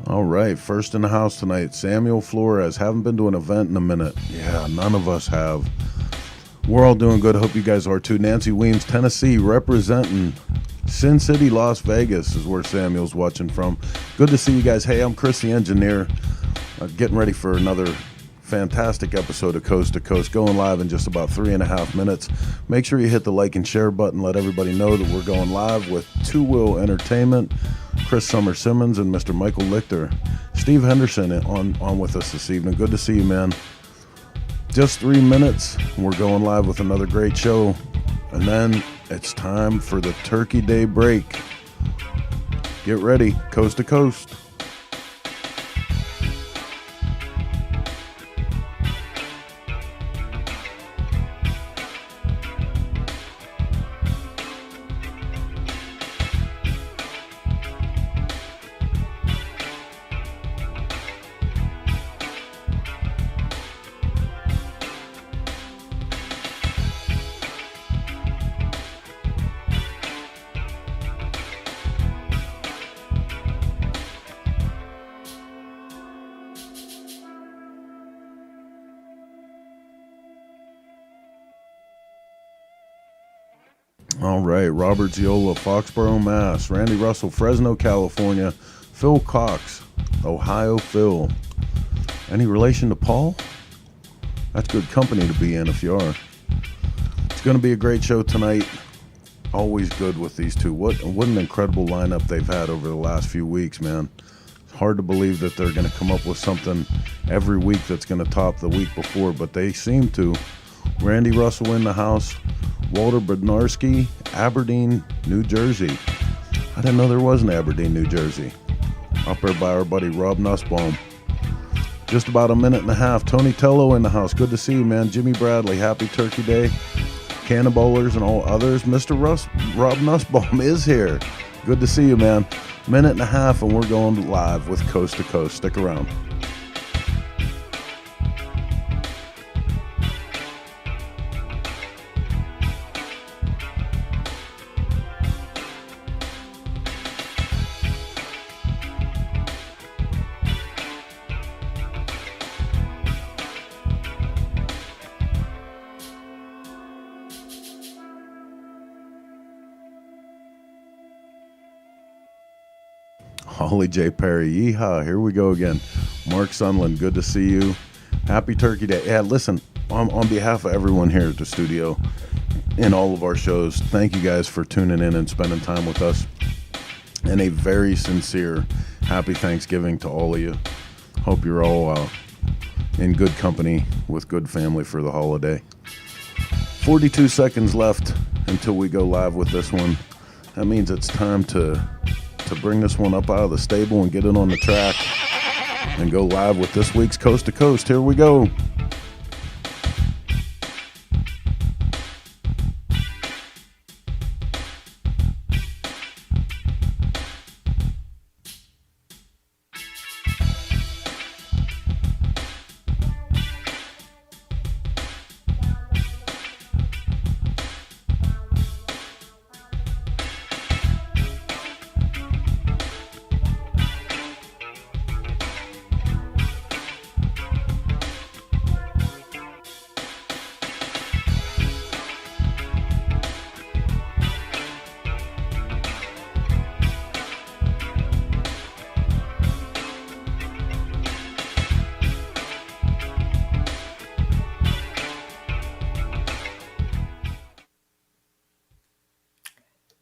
All right, first in the house tonight, Samuel Flores. Haven't been to an event in a minute. Yeah, none of us have. We're all doing good. Hope you guys are too. Nancy Weems, Tennessee, representing Sin City, Las Vegas is where Samuel's watching from. Good to see you guys. Hey, I'm Chris the Engineer. Getting ready for another fantastic episode of Coast to Coast, going live in just about 3.5 minutes. Make sure you hit the like and share button. Let everybody know that we're going live with Two Wheel Entertainment, Chris Simmons, and Mr. Michael Lichter. Steve Henderson on with us this evening. Good to see you, man. Just 3 minutes. We're going live with another great show. And then it's time for the Turkey Day break. Get ready, Coast to Coast. All right, Robert Ziola, Foxborough, Mass. Randy Russell, Fresno, California. Phil Cox, Ohio. Phil. Any relation to Paul? That's good company to be in if you are. It's going to be a great show tonight. Always good with these two. What an incredible lineup they've had over the last few weeks, man. It's hard to believe that they're going to come up with something every week that's going to top the week before, but they seem to. Randy Russell in the house. Walter Bednarski, Aberdeen, New Jersey. I didn't know there was an Aberdeen, New Jersey. Up there by our buddy Rob Nussbaum. Just about 1.5 minutes. Tony Tello in the house. Good to see you, man. Jimmy Bradley, happy Turkey Day. Cannonballers and all others. Mr. Rob Nussbaum is here. Good to see you, man. 1.5 minutes and we're going live with Coast to Coast. Stick around. Holly J. Perry, yeehaw, here we go again. Mark Sunland, good to see you. Happy Turkey Day. Yeah, listen, on behalf of everyone here at the studio in all of our shows, thank you guys for tuning in and spending time with us. And a very sincere happy Thanksgiving to all of you. Hope you're all in good company with good family for the holiday. 42 seconds left until we go live with this one. That means it's time to bring this one up out of the stable and get it on the track and go live with this week's Coast to Coast. Here we go.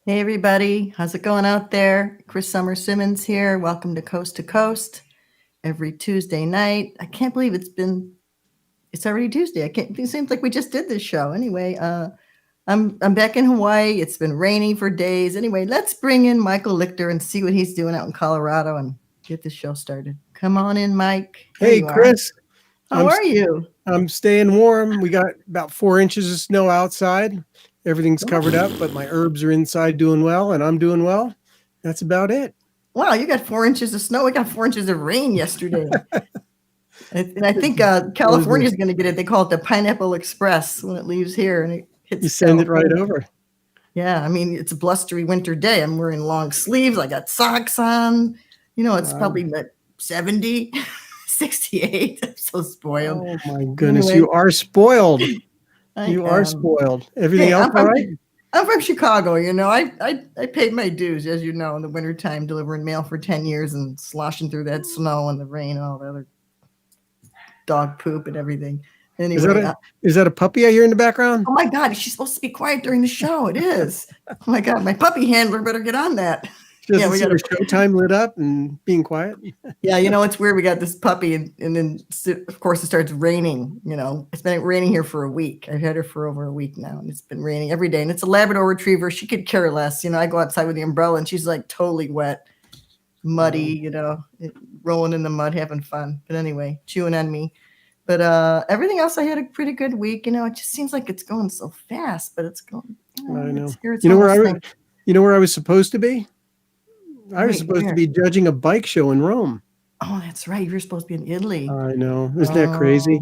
Hey everybody, how's it going out there? Chris Simmons here. Welcome to Coast every Tuesday night. I can't believe it's already Tuesday. It seems like we just did this show. Anyway, I'm back in Hawaii. It's been rainy for days. Anyway, let's bring in Michael Lichter and see what he's doing out in Colorado and get this show started. Come on in, Mike. Hey, Chris. How are you? I'm staying warm. We got about 4 inches of snow outside. Everything's covered up, but my herbs are inside doing well, and I'm doing well. That's about it. Wow, you got 4 inches of snow. We got 4 inches of rain yesterday. And I think California is going to get it. They call it the Pineapple Express when it leaves here, and it hits. You send it right over. Yeah, I mean, it's a blustery winter day. I'm wearing long sleeves. I got socks on. You know, it's probably 70, 68. I'm so spoiled. Oh my goodness, Anyway. you are spoiled. I You are am. spoiled. Everything Hey, else all right? I'm from Chicago, you know. I paid my dues, as you know, in the wintertime, delivering mail for 10 years and sloshing through that snow and the rain and all the other dog poop and everything. Anyway, Is that a puppy I hear in the background? oh my God, she's supposed to be quiet during the show. It is. Oh my God, my puppy handler better get on that. She doesn't see her showtime lit up and being quiet. Yeah, you know, it's weird. We got this puppy, and then, of course, it starts raining. You know, it's been raining here for a week. I've had her for over a week now, and it's been raining every day. And it's a Labrador Retriever. She could care less. You know, I go outside with the umbrella, and she's like totally wet, muddy, you know, rolling in the mud, having fun. But anyway, chewing on me. But everything else, I had a pretty good week. You know, it just seems like it's going so fast, but it's going. I know. You know where I was supposed to be? I was supposed to be judging a bike show in Rome. Oh, that's right. You're supposed to be in Italy. I know. Isn't that crazy?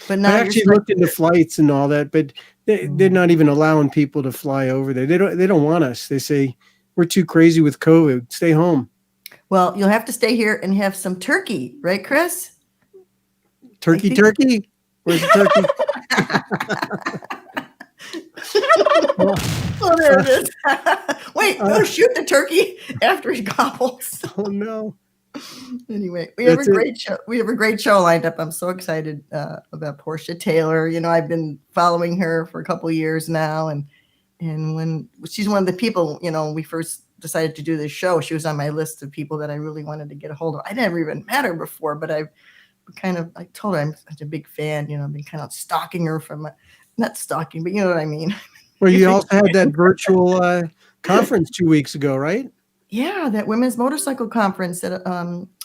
But now I actually looked into flights and all that, but they're not even allowing people to fly over there. They don't want us. They say we're too crazy with COVID. Stay home. Well, you'll have to stay here and have some turkey, right, Chris? Turkey? Where's the turkey? Oh, there it is. Wait, no, shoot the turkey after he gobbles. Oh no. Anyway, we have a great show. We have a great show lined up. I'm so excited about Porsche Taylor. You know, I've been following her for a couple of years now, and when she's one of the people, you know, we first decided to do this show, she was on my list of people that I really wanted to get a hold of. I never even met her before, but I told her I'm such a big fan. You know, I've been kind of stalking her not stalking, but you know what I mean. Well, you also had that virtual conference 2 weeks ago, right? Yeah, that women's motorcycle conference that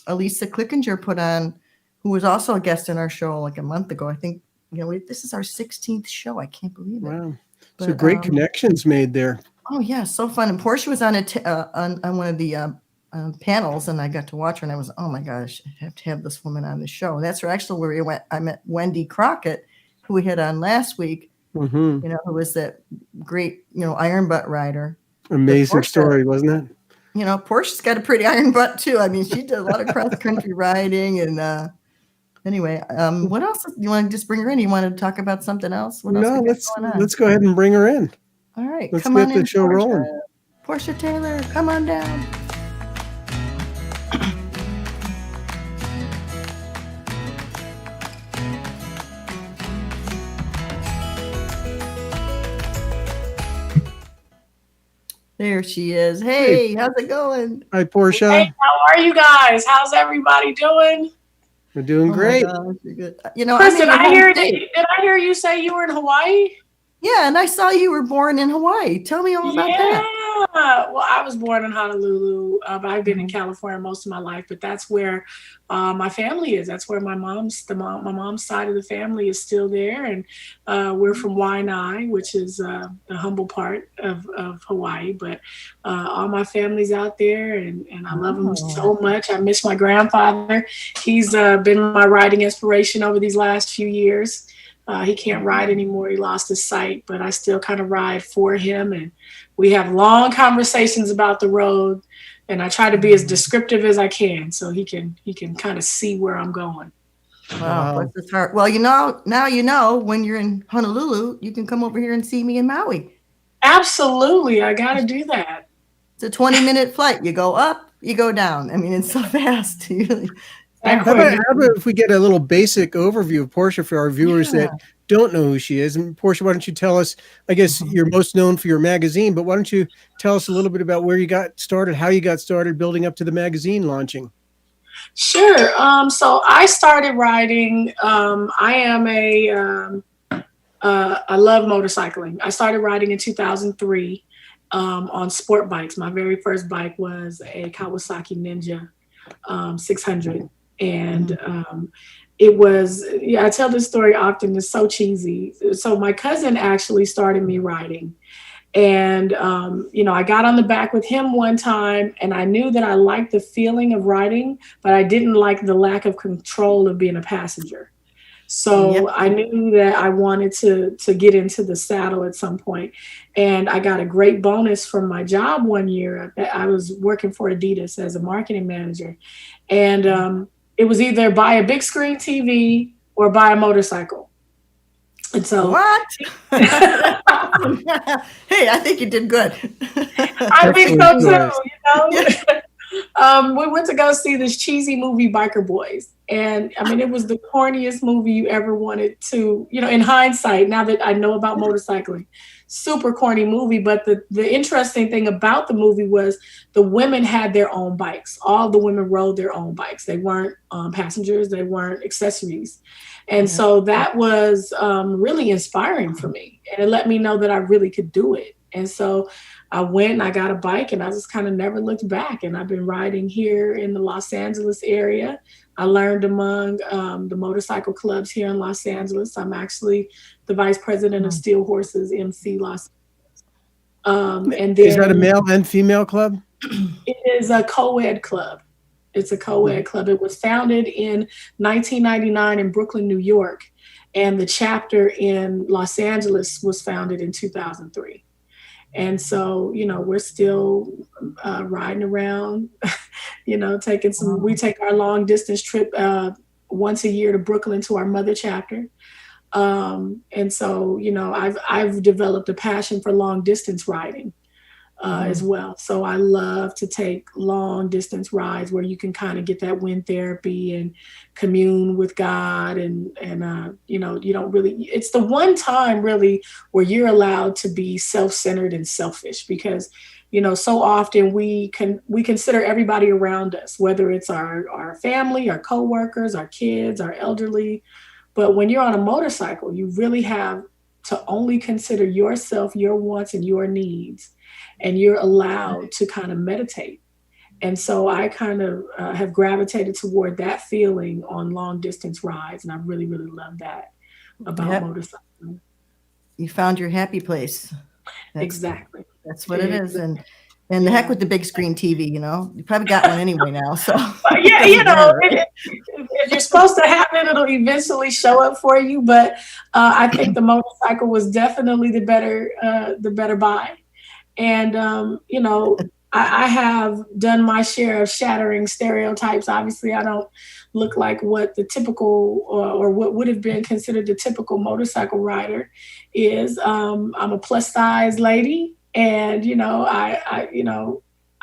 Elisa Klickinger put on, who was also a guest in our show like a month ago. I think, you know, this is our 16th show. I can't believe it. Wow. So great connections made there. Oh, yeah, so fun. And Porsche was on on one of the panels, and I got to watch her, and I was, oh my gosh, I have to have this woman on the show. And that's actually where I met Wendy Crockett, who we had on last week, you know, who was that great, you know, iron butt rider. Amazing story, wasn't it? You know, Porsche's got a pretty iron butt too. I mean, she did a lot of cross country riding. And anyway, what else? You want to just bring her in? You want to talk about something else? Let's go ahead and bring her in. All right, let's get the show rolling. Porsche Taylor, come on down. There she is. Hey, how's it going? Hi, Porsche. Hey, how are you guys? How's everybody doing? We're doing great. Gosh, you're good. You know, Chris, did I hear you say you were in Hawaii? Yeah, and I saw you were born in Hawaii. Tell me all about that. Well, I was born in Honolulu, but I've been in California most of my life. But that's where my family is. That's where my mom's side of the family is still there, and we're from Waianae, which is the humble part of Hawaii. But all my family's out there, and I love them so much. I miss my grandfather. He's been my riding inspiration over these last few years. He can't ride anymore. He lost his sight, but I still kind of ride for him. And we have long conversations about the road, and I try to be as descriptive as I can so he can kind of see where I'm going. Wow, bless his heart. Well, you know, now you know when you're in Honolulu, you can come over here and see me in Maui. Absolutely. I got to do that. It's a 20-minute flight. You go up, you go down. I mean, it's so fast. How about if we get a little basic overview of Porsche for our viewers that don't know who she is? And Porsche, why don't you tell us, I guess you're most known for your magazine, but why don't you tell us a little bit about where you got started, how you got started building up to the magazine launching? Sure. So I started riding. I love motorcycling. I started riding in 2003 on sport bikes. My very first bike was a Kawasaki Ninja 600. And it was, I tell this story often, it's so cheesy. So my cousin actually started me riding. And, I got on the back with him one time, and I knew that I liked the feeling of riding, but I didn't like the lack of control of being a passenger. So I knew that I wanted to get into the saddle at some point. And I got a great bonus from my job one year. I was working for Adidas as a marketing manager. And it was either buy a big screen TV or buy a motorcycle. And so what? Hey, I think you did good. I think so too, we went to go see this cheesy movie, Biker Boys. And I mean, it was the corniest movie you ever wanted to, in hindsight, now that I know about motorcycling, super corny movie. But the interesting thing about the movie was the women had their own bikes. All the women rode their own bikes. They weren't passengers. They weren't accessories. And so that was really inspiring for me. And it let me know that I really could do it. And so I went and I got a bike and I just kind of never looked back. And I've been riding here in the Los Angeles area. I learned among the motorcycle clubs here in Los Angeles. I'm actually the vice president of Steel Horses MC Los Angeles. And then, is that a male and female club? It is a co-ed club. It's a co-ed club. It was founded in 1999 in Brooklyn, New York. And the chapter in Los Angeles was founded in 2003. And so, we're still riding around, taking we take our long distance trip once a year to Brooklyn to our mother chapter. And so, I've developed a passion for long distance riding as well. So I love to take long distance rides where you can kind of get that wind therapy and commune with God. And you don't really, it's the one time really where you're allowed to be self-centered and selfish, because, so often we consider everybody around us, whether it's our family, our coworkers, our kids, our elderly. But when you're on a motorcycle, you really have to only consider yourself, your wants and your needs. And you're allowed to kind of meditate. And so I kind of have gravitated toward that feeling on long distance rides. And I really, really love that about motorcycling. You found your happy place. Exactly. That's what it is. And the heck with the big screen TV, you probably got one anyway now. So if you're supposed to have it, it'll eventually show up for you. But I think the motorcycle was definitely the better buy. And, I have done my share of shattering stereotypes. Obviously, I don't look like what the typical or what would have been considered the typical motorcycle rider is. I'm a plus size lady and,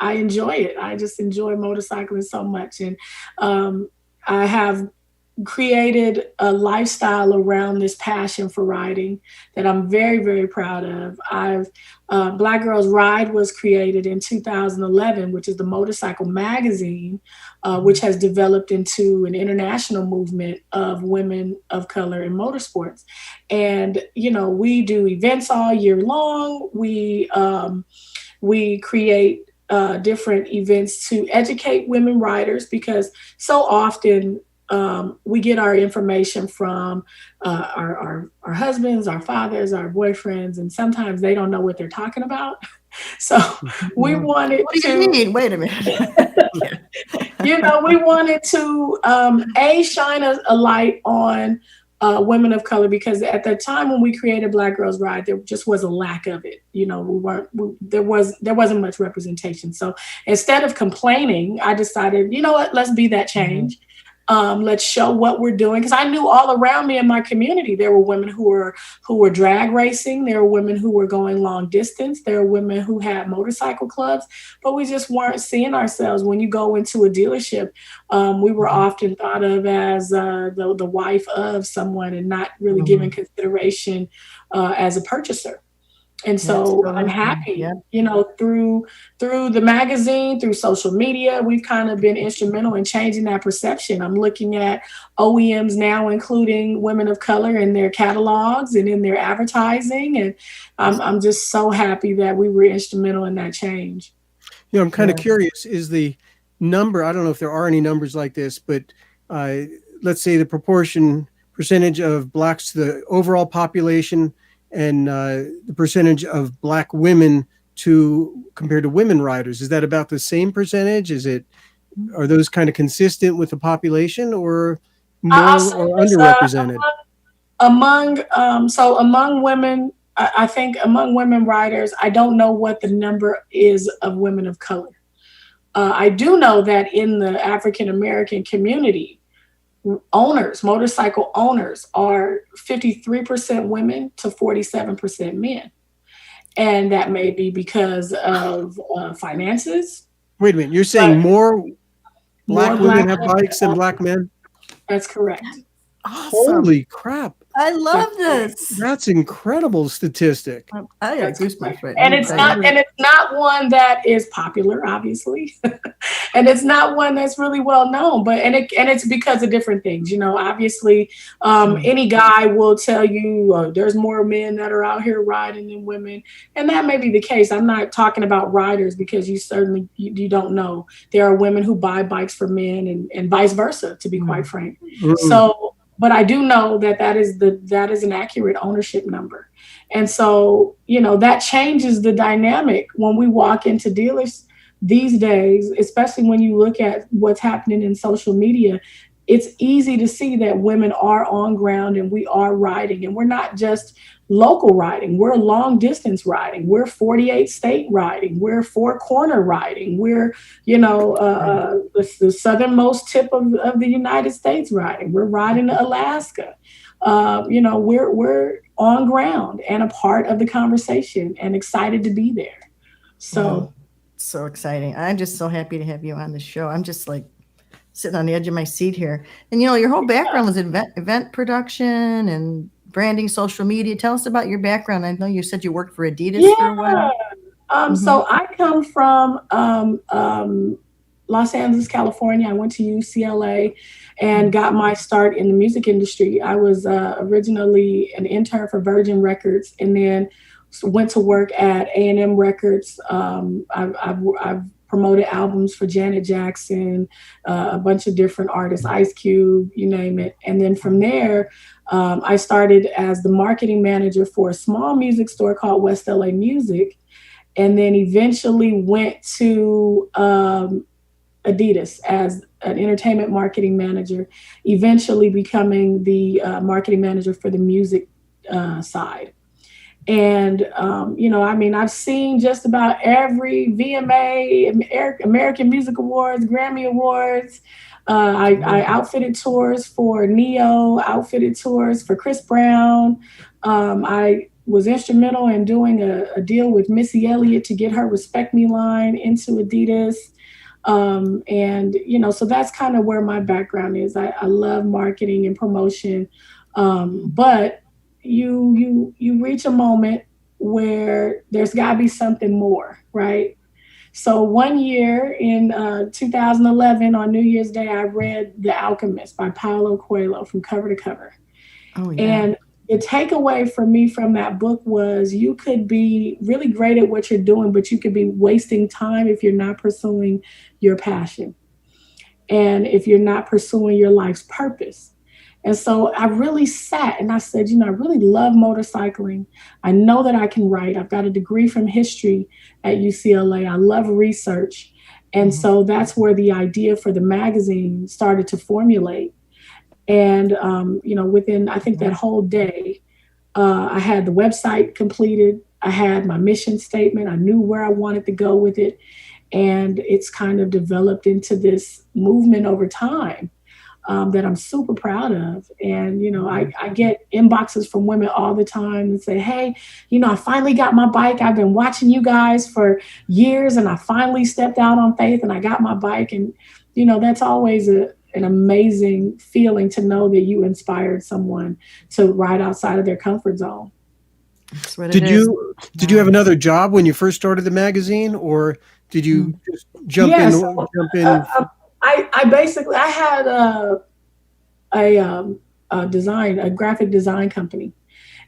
I enjoy it. I just enjoy motorcycling so much. And I have created a lifestyle around this passion for riding that I'm very, very proud of. Black Girls Ride was created in 2011, which is the motorcycle magazine, which has developed into an international movement of women of color in motorsports. And, we do events all year long. We create different events to educate women riders, because so often we get our information from our husbands, our fathers, our boyfriends, and sometimes they don't know what they're talking about. So we wanted what do you mean? Wait a minute. We wanted to shine a light on women of color, because at the time when we created Black Girls Ride, there just was a lack of it. There wasn't much representation. So instead of complaining, I decided, let's be that change. Let's show what we're doing. Because I knew all around me in my community, there were women who were drag racing. There were women who were going long distance. There were women who had motorcycle clubs, but we just weren't seeing ourselves. When you go into a dealership, we were often thought of as the wife of someone and not really given consideration as a purchaser. And so I'm happy, through the magazine, through social media, we've kind of been instrumental in changing that perception. I'm looking at OEMs now, including women of color in their catalogs and in their advertising. And I'm just so happy that we were instrumental in that change. I'm kind of curious, is the number, I don't know if there are any numbers like this, but let's say the percentage of blacks to the overall population, and the percentage of black women compared to women riders, is that about the same percentage? Are those kind of consistent with the population, or more or underrepresented? Among women, I think among women riders, I don't know what the number is of women of color. I do know that in the African American community, motorcycle owners are 53% women to 47% men. And that may be because of finances. Wait a minute, you're saying more black women have bikes than black men? That's correct. Awesome. Holy crap. I love this. That's incredible statistic. I got goosebumps right now. And it's not one that is popular, obviously. And it's not one that's really well known, but it's because of different things. Obviously, any guy will tell you there's more men that are out here riding than women. And that may be the case. I'm not talking about riders, because you don't know. There are women who buy bikes for men and vice versa, to be quite frank. So, but I do know that is an accurate ownership number. And so, that changes the dynamic when we walk into dealers these days, especially when you look at what's happening in social media. It's easy to see that women are on ground and we are riding, and we're not just local riding. We're long distance riding. We're 48 state riding. We're 4 corner riding. We're, the southernmost tip of the United States riding. We're riding to Alaska. We're on ground and a part of the conversation and excited to be there. So exciting. I'm just so happy to have you on the show. I'm just like sitting on the edge of my seat here. And your whole background was event production and branding, social media. Tell us about your background. I know you said you worked for Adidas for a while. So I come from Los Angeles, California. I went to UCLA and got my start in the music industry. I was originally an intern for Virgin Records, and then went to work at A&M Records. I've promoted albums for Janet Jackson, a bunch of different artists, Ice Cube, you name it. And then from there, I started as the marketing manager for a small music store called West LA Music, and then eventually went to Adidas as an entertainment marketing manager, eventually becoming the marketing manager for the music side. And, I've seen just about every VMA, American Music Awards, Grammy Awards. I outfitted tours for Neo, outfitted tours for Chris Brown. I was instrumental in doing a deal with Missy Elliott to get her Respect Me line into Adidas. So that's kind of where my background is. I love marketing and promotion, but you reach a moment where there's got to be something more, right? So one year in 2011 on New Year's Day, I read The Alchemist by Paulo Coelho from cover to cover. Oh, yeah. And the takeaway for me from that book was you could be really great at what you're doing, but you could be wasting time if you're not pursuing your passion and if you're not pursuing your life's purpose. And so I really sat and I said, I really love motorcycling. I know that I can write. I've got a degree from history at UCLA. I love research. And so that's where the idea for the magazine started to formulate. And, within, I think that whole day, I had the website completed. I had my mission statement. I knew where I wanted to go with it. And it's kind of developed into this movement over time. That I'm super proud of. And, I get inboxes from women all the time and say, hey, I finally got my bike. I've been watching you guys for years and I finally stepped out on faith and I got my bike. And, that's always an amazing feeling to know that you inspired someone to ride outside of their comfort zone. That's what did you have another job when you first started the magazine, or did you just jump in? I had a graphic design company,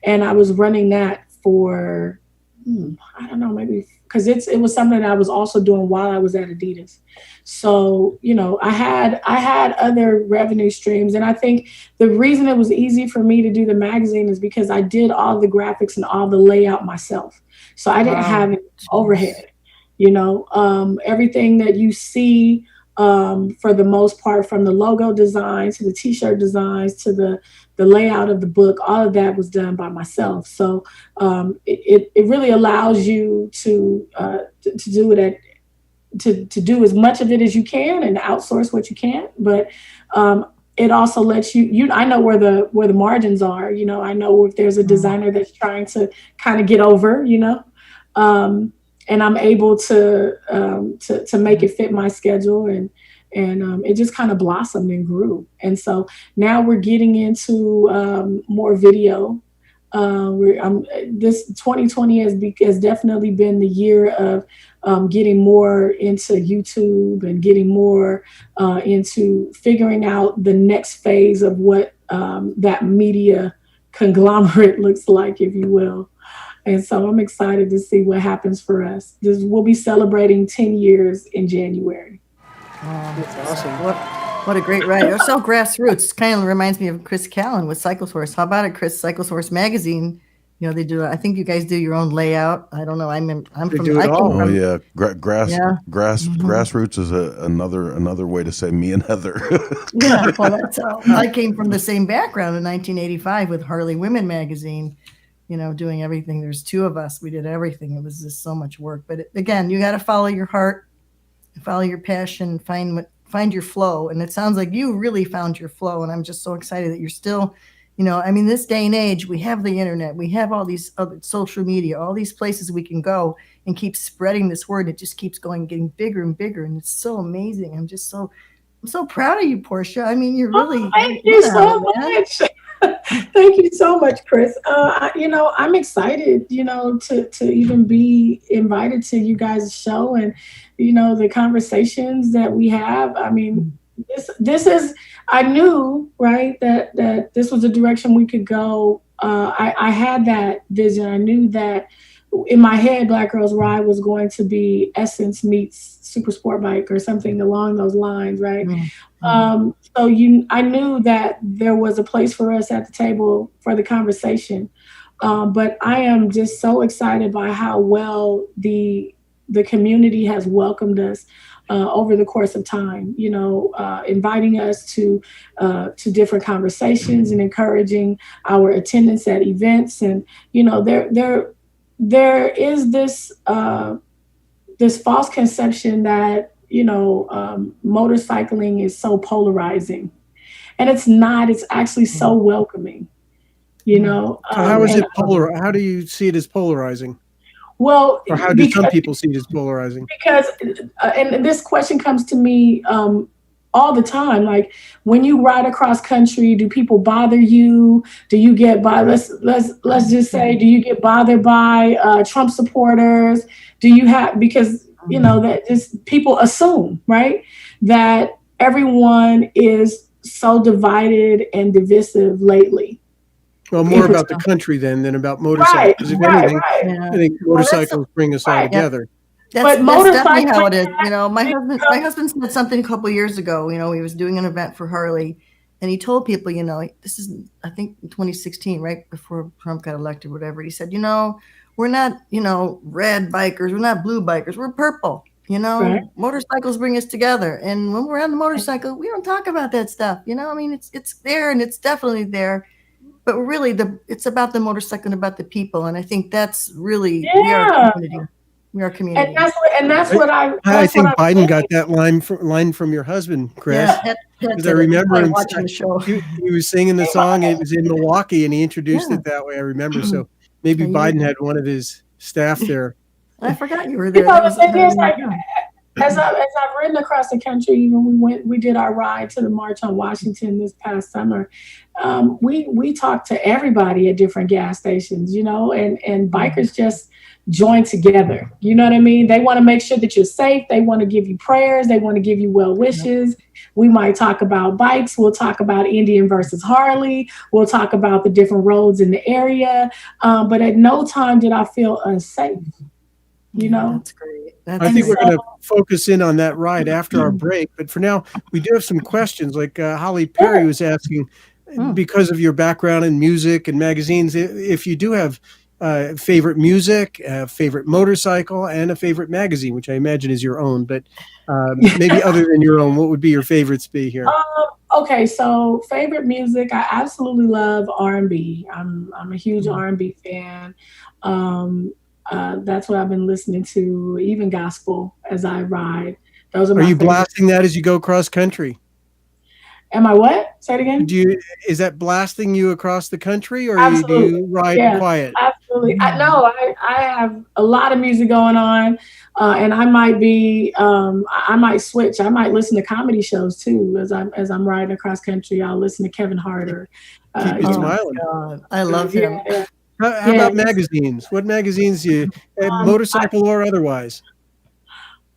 and I was running that for, I don't know, maybe because it was something that I was also doing while I was at Adidas. So, I had other revenue streams. And I think the reason it was easy for me to do the magazine is because I did all the graphics and all the layout myself. So I didn't have any overhead, everything that you see for the most part, from the logo design to the t-shirt designs to the layout of the book. All of that was done by myself. So it really allows you to do it to do as much of it as you can and outsource what you can. But it also lets you I know where the margins are. I know if there's a designer that's trying to kind of get over, and I'm able to make it fit my schedule, and it just kind of blossomed and grew. And so now we're getting into more video. This 2020 has definitely been the year of getting more into YouTube and getting more into figuring out the next phase of what that media conglomerate looks like, if you will. And so I'm excited to see what happens for us. We'll be celebrating 10 years in January. That's awesome. What a great ride. It's so grassroots. Kind of reminds me of Chris Callan with CycleSource. How about it, Chris? CycleSource magazine. They do. I think you guys do your own layout. I don't know. I'm They from. do it all. Oh yeah, grassroots is another way to say me and Heather. Yeah, well, that's all. I came from the same background in 1985 with Harley Women magazine. Doing everything. There's two of us. We did everything. It was just so much work. But again, you got to follow your heart, follow your passion, find your flow. And it sounds like you really found your flow. And I'm just so excited that you're still, this day and age, we have the internet, we have all these other social media, all these places we can go and keep spreading this word. It just keeps getting bigger and bigger. And it's so amazing. I'm so proud of you, Porsche. I mean, you're really. Thank you so much. Thank you so much, Chris. I'm excited, to even be invited to you guys' show, and, the conversations that we have. I mean, this is, I knew, right, that this was a direction we could go. I had that vision. I knew that in my head, Black Girls Ride was going to be Essence meets Super Sport Bike or something along those lines, right? Mm-hmm. I knew that there was a place for us at the table for the conversation. But I am just so excited by how well the community has welcomed us over the course of time, inviting us to different conversations and encouraging our attendance at events. And, there is this false conception that, motorcycling is so polarizing, and it's not. It's actually so welcoming, How is it polar? How do you see it as polarizing? Well, or how do some people see it as polarizing? Because, and this question comes to me all the time. Like, when you ride across country, do people bother you? Do you get let's just say, do you get bothered by Trump supporters? Do you have, because, that just people assume, right, that everyone is so divided and divisive lately. Well, more about the country than about motorcycles. Because if anything, I think motorcycles bring us all together. That's definitely how it is. My husband said something a couple of years ago. He was doing an event for Harley, and he told people, this is, I think, 2016, right before Trump got elected, whatever. He said, we're not, red bikers, we're not blue bikers, we're purple. Right. Motorcycles bring us together, and when we're on the motorcycle, we don't talk about that stuff. It's there, and it's definitely there. But really, it's about the motorcycle and about the people, and I think that's really we are a community. We are a community, and that's what I think Biden got that line from your husband, Chris. Because I remember him watching the show. He was singing the song. It was in Milwaukee, and he introduced it that way. I remember. So maybe Biden had one of his staff there. I forgot you were there. As I've ridden across the country, we did our ride to the March on Washington this past summer. We talked to everybody at different gas stations, and bikers just join together. You know what I mean? They want to make sure that you're safe. They want to give you prayers. They want to give you well wishes. We might talk about bikes. We'll talk about Indian versus Harley. We'll talk about the different roads in the area. But at no time did I feel unsafe. That's great. I think we're going to focus in on that ride after our break. But for now, we do have some questions. Like Holly Perry was asking, because of your background in music and magazines, if you do have favorite music, favorite motorcycle, and a favorite magazine, which I imagine is your own. But maybe other than your own, what would be your favorites be here? Okay, so favorite music, I absolutely love R&B. I'm a huge R&B fan. That's what I've been listening to, even gospel as I ride. Those are my you favorites. blasting that as you go cross country? Am I what? Say it again. Is that blasting you across the country, or do you ride quiet? Absolutely. I have a lot of music going on, and I might be, I might switch. I might listen to comedy shows too as I'm riding across country. I'll listen to Kevin Hart or. Keep you smiling. God, I love him. Yeah. How about magazines? What magazines motorcycle or otherwise?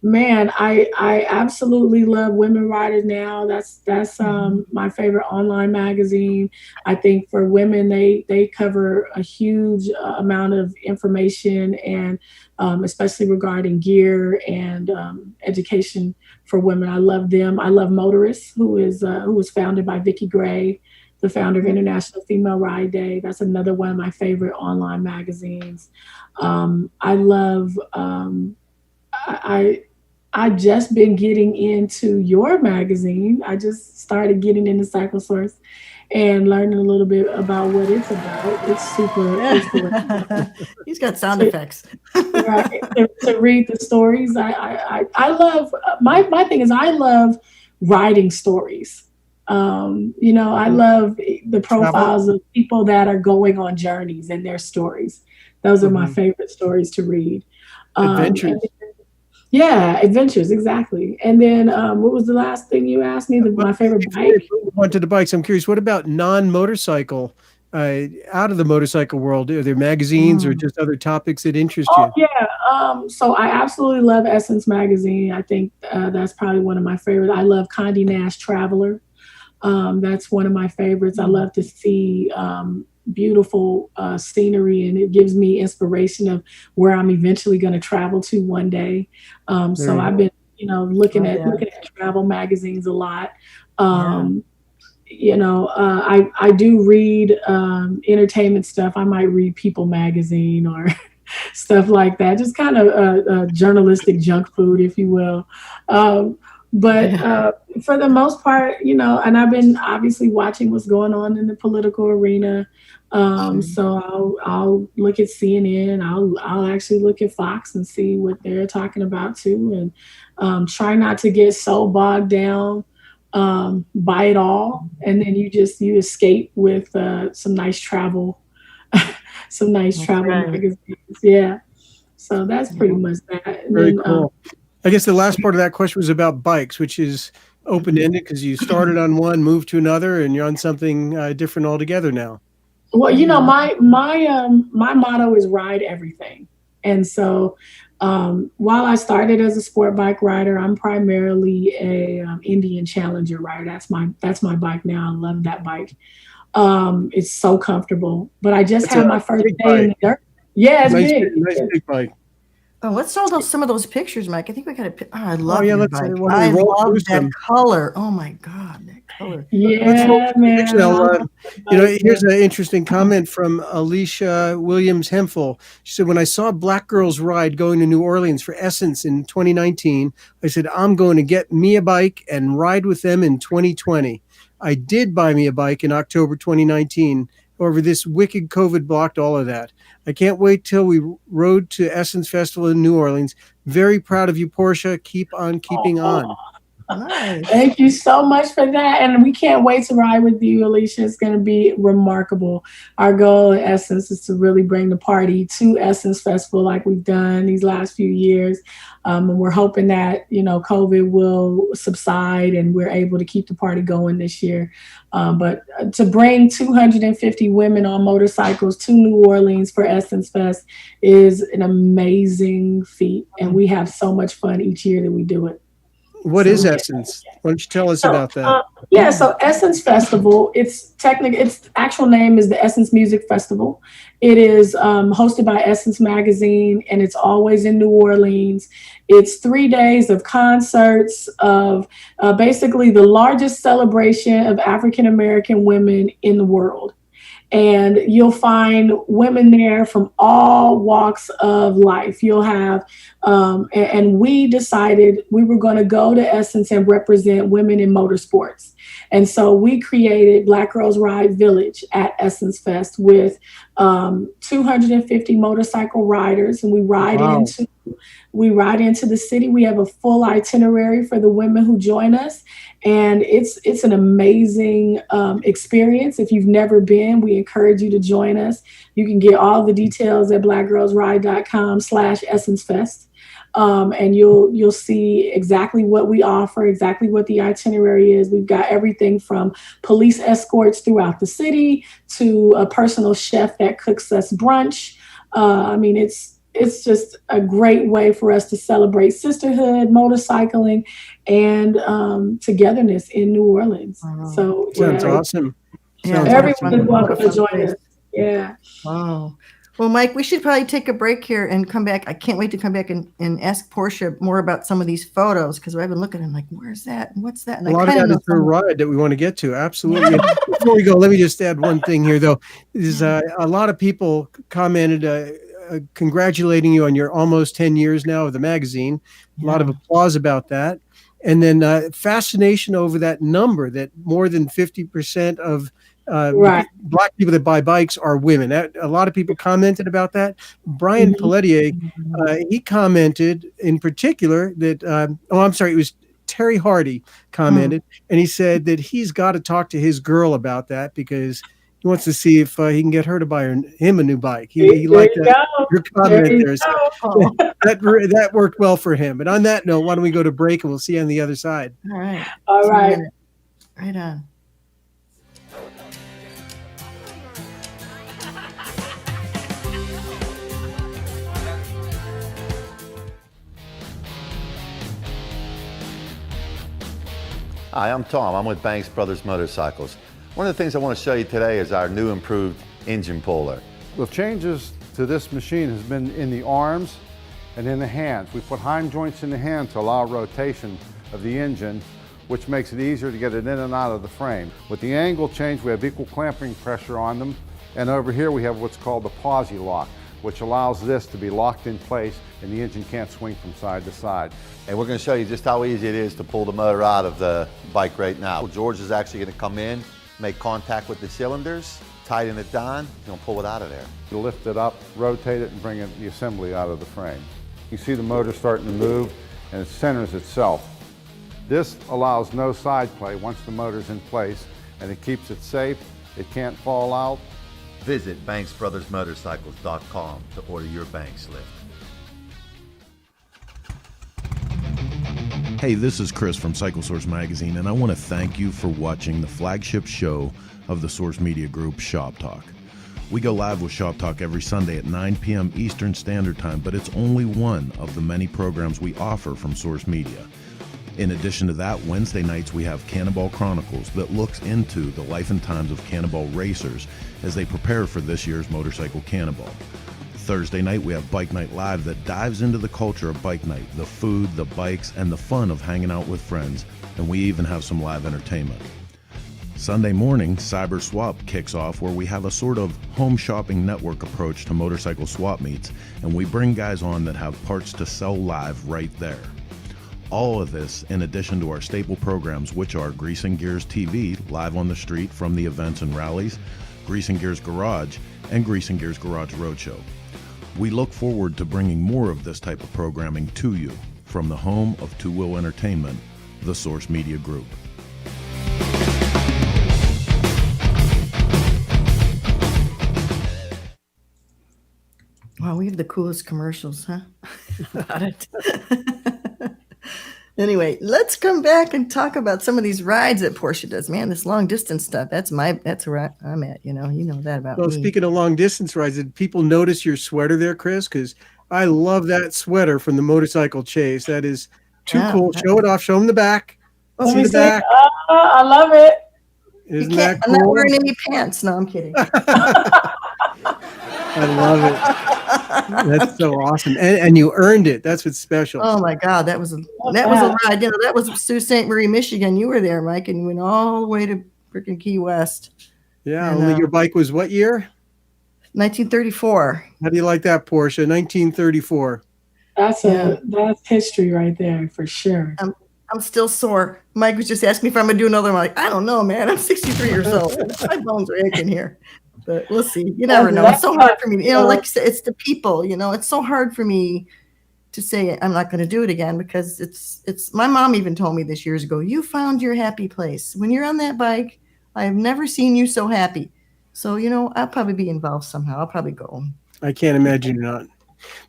Man, I absolutely love Women Riders Now. That's my favorite online magazine. I think for women, they cover a huge amount of information, and especially regarding gear and education for women. I love them. I love Motorists, who was founded by Vicki Gray, the founder of International Female Ride Day. That's another one of my favorite online magazines. I love. I just been getting into your magazine. I just started getting into Cycle Source and learning a little bit about what it's about. It's super. He's got sound effects. Right, to read the stories. I love my thing is I love writing stories. I love the profiles of people that are going on journeys and their stories. Those are my favorite stories to read. Adventures. Yeah, adventures, exactly. And then what was the last thing you asked me? My favorite bike? Went to the bikes. I'm curious, what about non-motorcycle, out of the motorcycle world? Are there magazines or just other topics that interest you? Yeah. So I absolutely love Essence Magazine. I think that's probably one of my favorites. I love Condé Nast Traveler. That's one of my favorites. I love to see beautiful scenery, and it gives me inspiration of where I'm eventually going to travel to one day. So I've been, looking at travel magazines a lot. I do read entertainment stuff. I might read People magazine or stuff like that. Just kind of journalistic junk food, if you will. But for the most part, and I've been obviously watching what's going on in the political arena. So I'll look at CNN. I'll actually look at Fox and see what they're talking about too, and try not to get so bogged down by it all. And then you escape with some nice travel, magazines. Yeah. So that's pretty much that. And Very cool. I guess the last part of that question was about bikes, which is open-ended because you started on one, moved to another, and you're on something different altogether now. Well, my motto is ride everything. And so while I started as a sport bike rider, I'm primarily a Indian Challenger rider. That's my bike now. I love that bike. It's so comfortable. But I just had my first day in the dirt. Yeah, it's big. Nice big bike. Oh, let's show some of those pictures, Mike. I think we got to. I love your bike. I love that color. Oh my God, that color. Yeah, man. Here's an interesting comment from Alicia Williams Hemphill. She said, "When I saw Black Girls Ride going to New Orleans for Essence in 2019, I said, I'm going to get me a bike and ride with them in 2020. I did buy me a bike in October 2019. However, this wicked COVID blocked all of that. I can't wait till we rode to Essence Festival in New Orleans. Very proud of you, Porsche. Keep on keeping on." Nice. Thank you so much for that. And we can't wait to ride with you, Alicia. It's going to be remarkable. Our goal at Essence is to really bring the party to Essence Festival like we've done these last few years. And we're hoping that, COVID will subside and we're able to keep the party going this year. But to bring 250 women on motorcycles to New Orleans for Essence Fest is an amazing feat. And we have so much fun each year that we do it. What is Essence? Why don't you tell us about that? So Essence Festival, its actual name is the Essence Music Festival. It is hosted by Essence Magazine, and it's always in New Orleans. It's 3 days of concerts, of basically the largest celebration of African American women in the world. and you'll find women there from all walks of life. You'll have, and we decided we were going to go to Essence and represent women in motorsports. And so we created Black Girls Ride Village at Essence Fest with 250 motorcycle riders, and we ride into the city. We have a full itinerary for the women who join us, and it's an amazing experience. If you've never been, we encourage you to join us. You can get all the details at blackgirlsride.com/EssenceFest. And you'll see exactly what we offer, exactly what the itinerary is. We've got everything from police escorts throughout the city to a personal chef that cooks us brunch. I mean, it's just a great way for us to celebrate sisterhood, motorcycling, and togetherness in New Orleans. Wow. So Sounds awesome. Yeah, everyone is welcome to join us. Yeah. Wow. Well, Mike, we should probably take a break here and come back. I can't wait to come back and ask Porsche more about some of these photos, because I've been looking and I'm like, where's that? And what's that? And a lot of that is her ride that we want to get to. Absolutely. Before we go, let me just add one thing here, though. Is a lot of people commented congratulating you on your almost 10 years now of the magazine. A lot of applause about that. And then fascination over that number, that more than 50% of Black people that buy bikes are women. A lot of people commented about that. Brian Pelletier, he commented in particular that, it was Terry Hardy commented, and he said that he's got to talk to his girl about that because he wants to see if he can get her to buy him a new bike. He liked that. Your comment there. So that worked well for him. But on that note, why don't we go to break and we'll see you on the other side. All right. All right. Right on. Hi, I'm Tom. I'm with Banks Brothers Motorcycles. One of the things I want to show you today is our new improved engine puller. The changes to this machine has been in the arms and in the hands. We put heim joints in the hand to allow rotation of the engine, which makes it easier to get it in and out of the frame. With the angle change, we have equal clamping pressure on them. And over here we have what's called the posi lock, which allows this to be locked in place and the engine can't swing from side to side. And we're going to show you just how easy it is to pull the motor out of the bike right now. George is actually going to come in, make contact with the cylinders, tighten it down, and he'll pull it out of there. You lift it up, rotate it, and bring the assembly out of the frame. You see the motor starting to move and it centers itself. This allows no side play once the motor's in place, and it keeps it safe. It can't fall out. Visit BanksBrothersMotorcycles.com to order your Banks lift. Hey, this is Chris from Cycle Source Magazine, and I want to thank you for watching the flagship show of the Source Media Group, Shop Talk. We go live with Shop Talk every Sunday at 9 p.m. Eastern Standard Time, but it's only one of the many programs we offer from Source Media. In addition to that, Wednesday nights we have Cannonball Chronicles that looks into the life and times of Cannonball racers as they prepare for this year's Motorcycle Cannonball. Thursday night we have Bike Night Live that dives into the culture of bike night, the food, the bikes, and the fun of hanging out with friends, and we even have some live entertainment. Sunday morning, Cyber Swap kicks off, where we have a sort of home shopping network approach to motorcycle swap meets, and we bring guys on that have parts to sell live right there. All of this in addition to our staple programs, which are Grease and Gears TV, live on the street from the events and rallies, Grease and Gears Garage, and Grease and Gears Garage Roadshow. We look forward to bringing more of this type of programming to you from the home of Two Wheel Entertainment, the Source Media Group. Wow, we have the coolest commercials, huh? About it. Anyway, let's come back and talk about some of these rides that Porsche does. Man, this long distance stuff, that's where I'm at, you know that about me. Well, speaking of long distance rides, did people notice your sweater there, Chris? Because I love that sweater from the motorcycle chase. That is too cool. Show it off. Show them the back. See the back. I love it. Isn't that cool? I'm not wearing any pants. No, I'm kidding. I love it. That's so awesome, and you earned it. That's what's special. Oh my God, that was a ride. That was Sault Ste. Marie, Michigan. You were there, Mike, and you went all the way to freaking Key West. Yeah, And, only your bike was what year? 1934. How do you like that Porsche? 1934. That's Yeah. that's history right there for sure. I'm still sore. Mike was just asking me if I'm gonna do another one. I'm like, I don't know, man. I'm 63 years old. My bones are aching here. But we'll see. You never know. It's so hard for me. Like you said, it's the people, it's so hard for me to say I'm not going to do it again, because it's my mom even told me this years ago, you found your happy place. When you're on that bike, I have never seen you so happy. So, I'll probably be involved somehow. I'll probably go. I can't imagine you're not.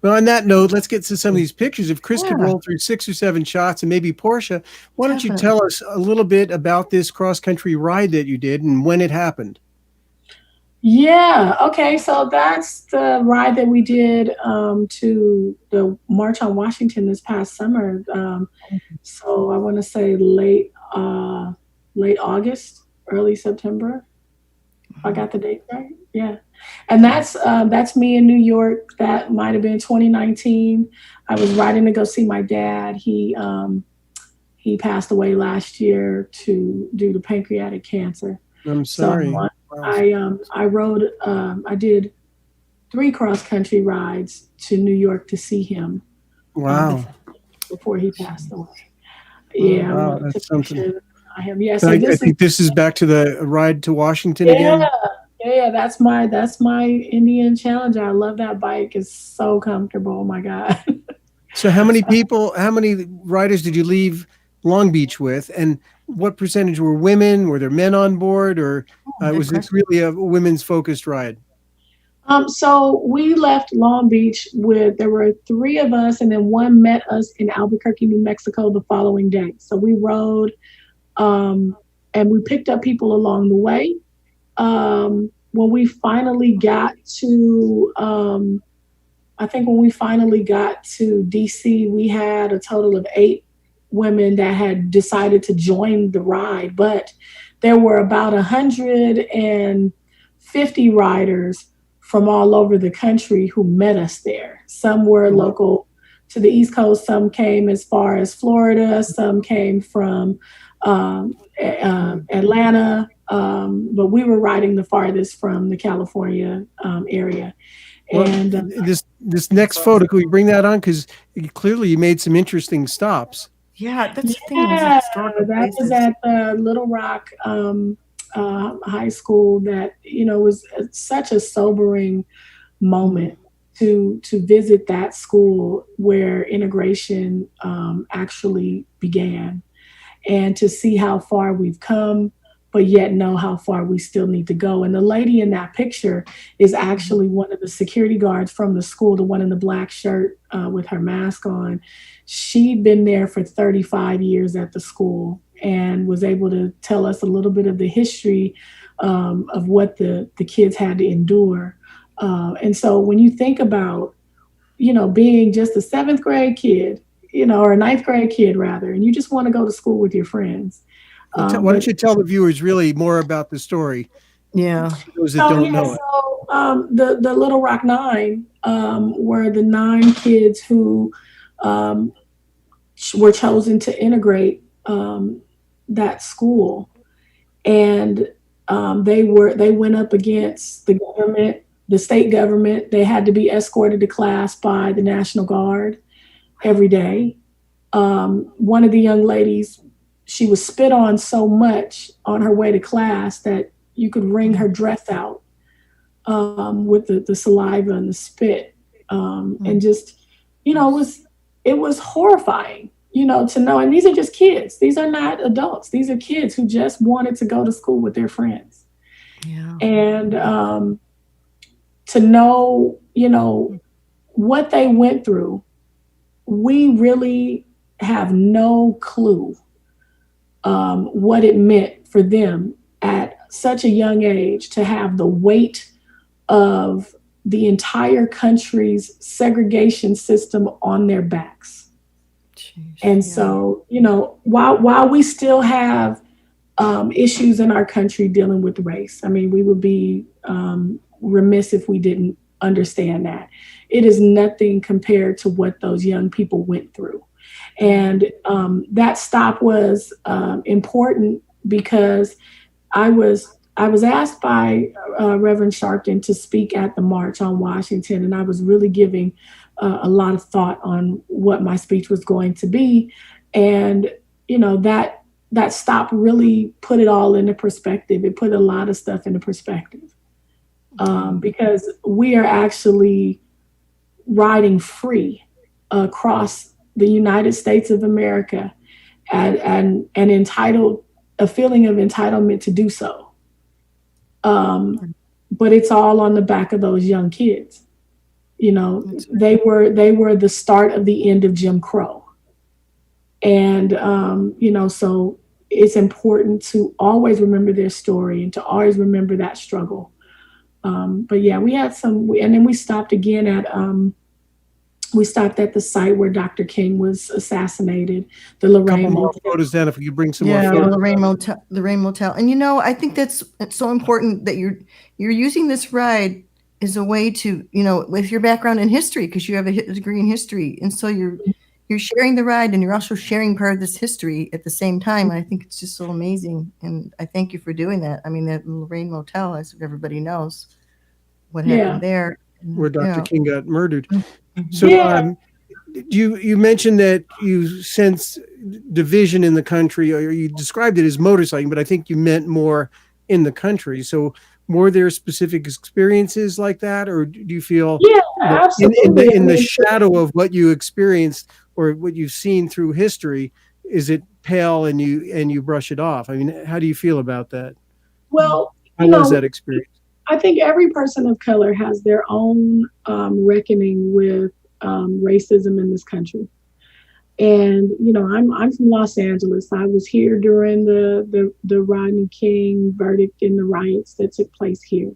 Well, on that note, let's get to some of these pictures. If Cris could roll through 6 or 7 shots, and maybe Porsche, why don't you tell us a little bit about this cross-country ride that you did and when it happened? Yeah. Okay. So that's the ride that we did to the March on Washington this past summer. So I want to say late August, early September. If I got the date right. Yeah. And that's me in New York. That might have been 2019. I was riding to go see my dad. He passed away last year due to pancreatic cancer. I'm sorry. So I rode. I did 3 cross country rides to New York to see him. Wow. Before he passed away. Yeah. Wow, that's something. Yeah. So I think this is back to the ride to Washington again. Yeah. That's my Indian Challenger. I love that bike. It's so comfortable. Oh my God. So how many riders did you leave Long Beach with, and what percentage were women? Were there men on board, or was this really a women's focused ride? So we left Long Beach there were 3 of us, and then one met us in Albuquerque, New Mexico the following day. So we rode, and we picked up people along the way. When we finally got to, I think when we finally got to DC, we had a total of 8 women that had decided to join the ride, but there were about 150 riders from all over the country who met us there. Some were local to the East Coast, some came as far as Florida, some came from Atlanta, but we were riding the farthest from the California area. Well, and this next photo, could we bring that on? Because clearly you made some interesting stops. Yeah, that's the thing. that was at the Little Rock high school. That was such a sobering moment to visit that school where integration actually began, and to see how far we've come, but yet know how far we still need to go. And the lady in that picture is actually one of the security guards from the school, the one in the black shirt with her mask on. She'd been there for 35 years at the school and was able to tell us a little bit of the history of what the kids had to endure. And so when you think about, being just a 7th grade kid, or a 9th grade kid rather, and you just want to go to school with your friends. Why don't you tell the viewers really more about the story? Yeah. For those that don't know it. So the Little Rock 9 were the 9 kids who were chosen to integrate that school, and they went up against the government, the state government. They had to be escorted to class by the National Guard every day. One of the young ladies, she was spit on so much on her way to class that you could wring her dress out with the saliva and the spit, and just it was horrifying, to know. And these are just kids. These are not adults. These are kids who just wanted to go to school with their friends. Yeah. And to know, what they went through, we really have no clue what it meant for them at such a young age to have the weight of the entire country's segregation system on their backs. Jeez, and so, while we still have issues in our country dealing with race, I mean, we would be remiss if we didn't understand that. It is nothing compared to what those young people went through. And that stop was important because I I was asked by Reverend Sharpton to speak at the March on Washington, and I was really giving a lot of thought on what my speech was going to be. And, that stop really put it all into perspective. It put a lot of stuff into perspective, because we are actually riding free across the United States of America, and entitled, a feeling of entitlement to do so. But it's all on the back of those young kids. They were the start of the end of Jim Crow. And, so it's important to always remember their story and to always remember that struggle. But yeah, we had and then we stopped again at the site where Dr. King was assassinated, the Lorraine more Motel. photos down if you bring some Yeah, more the photos. Lorraine Motel. And I think it's so important that you're using this ride as a way to, with your background in history, because you have a degree in history, and so you're sharing the ride, and you're also sharing part of this history at the same time. And I think it's just so amazing, and I thank you for doing that. I mean, that Lorraine Motel, as everybody knows, what happened there, where Dr. King got murdered. Mm-hmm. So you mentioned that you sense division in the country, or you described it as motorcycling, but I think you meant more in the country. So were there specific experiences like that, or do you feel absolutely. in the shadow of what you experienced or what you've seen through history, is it pale and you brush it off? I mean, how do you feel about that? Well, how was that experience? I think every person of color has their own reckoning with racism in this country. And, I'm from Los Angeles. I was here during the Rodney King verdict and the riots that took place here.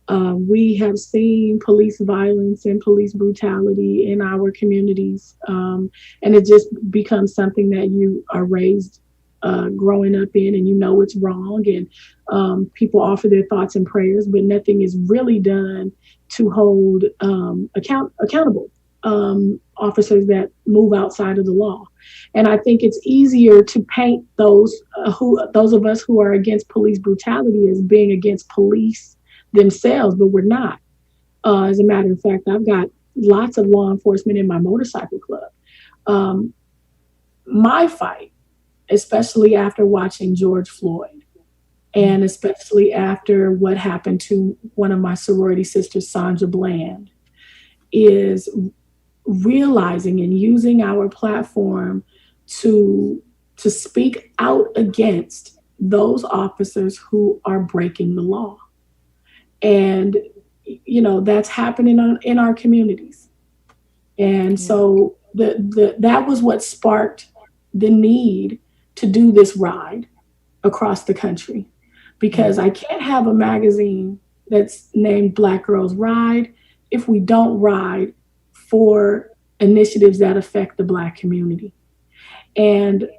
We have seen police violence and police brutality in our communities. And it just becomes something that you are raised growing up in, and it's wrong. And people offer their thoughts and prayers, but nothing is really done to hold accountable officers that move outside of the law. And I think it's easier to paint those of us who are against police brutality as being against police themselves, but we're not. As a matter of fact, I've got lots of law enforcement in my motorcycle club. My fight, especially after watching George Floyd, and especially after what happened to one of my sorority sisters, Sandra Bland, is realizing and using our platform to speak out against those officers who are breaking the law. And, that's happening in our communities. And so that was what sparked the need to do this ride across the country, because I can't have a magazine that's named Black Girls Ride if we don't ride for initiatives that affect the Black community. And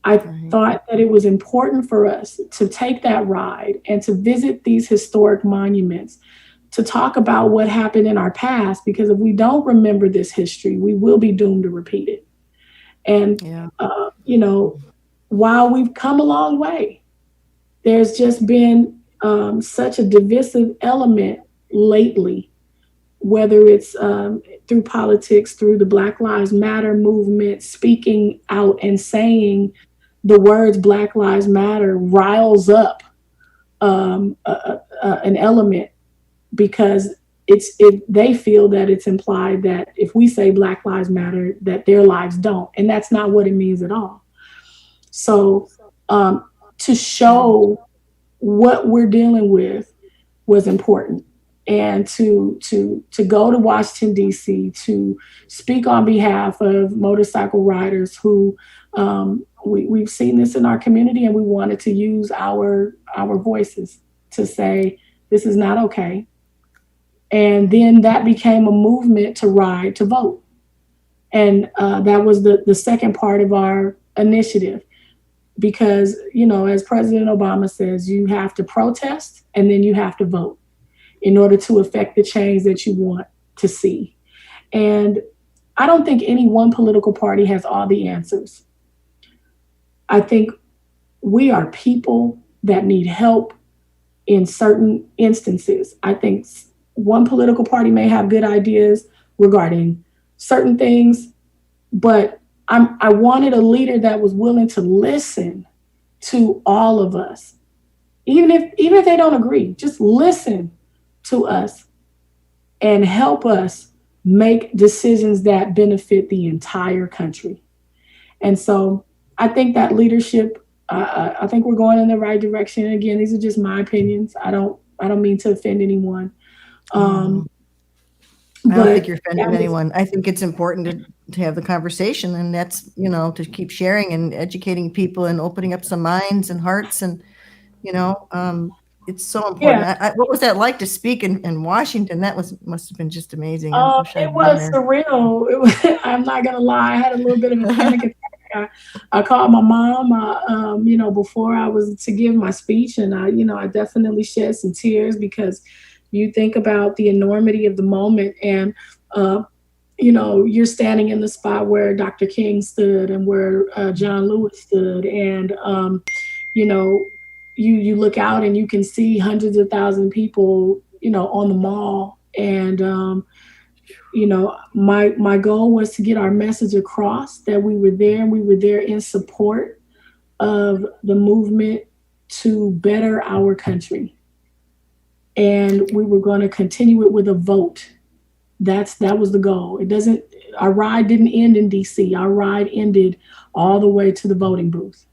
I thought that it was important for us to take that ride and to visit these historic monuments, to talk about what happened in our past, because if we don't remember this history, we will be doomed to repeat it. And, while we've come a long way, there's just been such a divisive element lately, whether it's through politics, through the Black Lives Matter movement, speaking out and saying the words Black Lives Matter riles up an element, because they feel that it's implied that if we say Black Lives Matter, that their lives don't. And that's not what it means at all. So to show what we're dealing with was important. And to go to Washington, D.C., to speak on behalf of motorcycle riders who we've seen this in our community, and we wanted to use our voices to say, this is not okay. And then that became a movement to ride to vote. And that was the second part of our initiative, because, as President Obama says, you have to protest and then you have to vote in order to affect the change that you want to see. And I don't think any one political party has all the answers. I think we are people that need help in certain instances. I think one political party may have good ideas regarding certain things, but I wanted a leader that was willing to listen to all of us. Even if they don't agree, just listen to us and help us make decisions that benefit the entire country. And so I think that leadership, I think we're going in the right direction. Again, these are just my opinions. I don't mean to offend anyone. I don't think you're offending anyone. I think it's important to have the conversation, and that's, to keep sharing and educating people and opening up some minds and hearts. And, it's so important. Yeah. What was that like to speak in Washington? That must have been just amazing. It was surreal. I'm not going to lie. I had a little bit of a panic attack. I called my mom, before I was to give my speech, and I definitely shed some tears because you think about the enormity of the moment, and you're standing in the spot where Dr. King stood and where John Lewis stood, and you look out and you can see hundreds of thousands of people, on the mall, and my goal was to get our message across that we were there, and we were there in support of the movement to better our country. And we were going to continue it with a vote. That was the goal. Our ride didn't end in DC. Our ride ended all the way to the voting booth.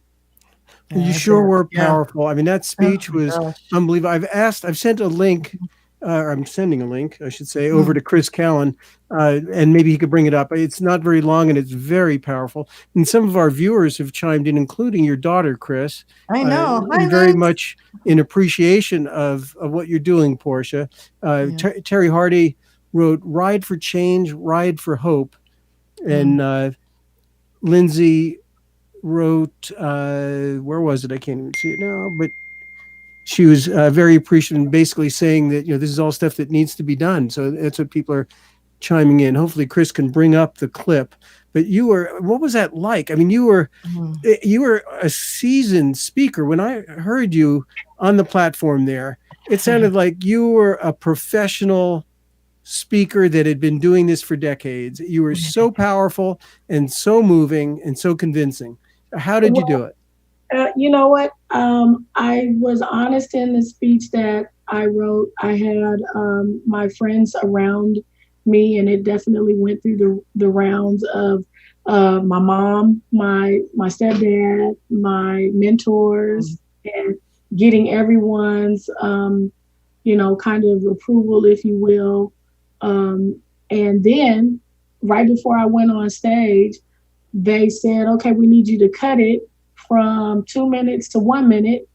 You sure were powerful. I mean, that speech was unbelievable. I've sent a link, or I'm sending a link, I should say, over to Chris Callan, and maybe he could bring it up. It's not very long, and it's very powerful. And some of our viewers have chimed in, including your daughter, Chris. I know. Very much in appreciation of what you're doing, Porsche. Terry Hardy wrote, "Ride for change, ride for hope." And Lindsay wrote, where was it? I can't even see it now, but she was very appreciative and basically saying that, this is all stuff that needs to be done. So that's what people are chiming in. Hopefully Chris can bring up the clip. But what was that like? I mean, you were a seasoned speaker. When I heard you on the platform there, it sounded like you were a professional speaker that had been doing this for decades. You were so powerful and so moving and so convincing. How did you do it? You know what? I was honest in the speech that I wrote. I had my friends around me, and it definitely went through the rounds of my mom, my stepdad, my mentors, and getting everyone's, kind of approval, if you will. And then right before I went on stage, they said, okay, we need you to cut it from 2 minutes to 1 minute.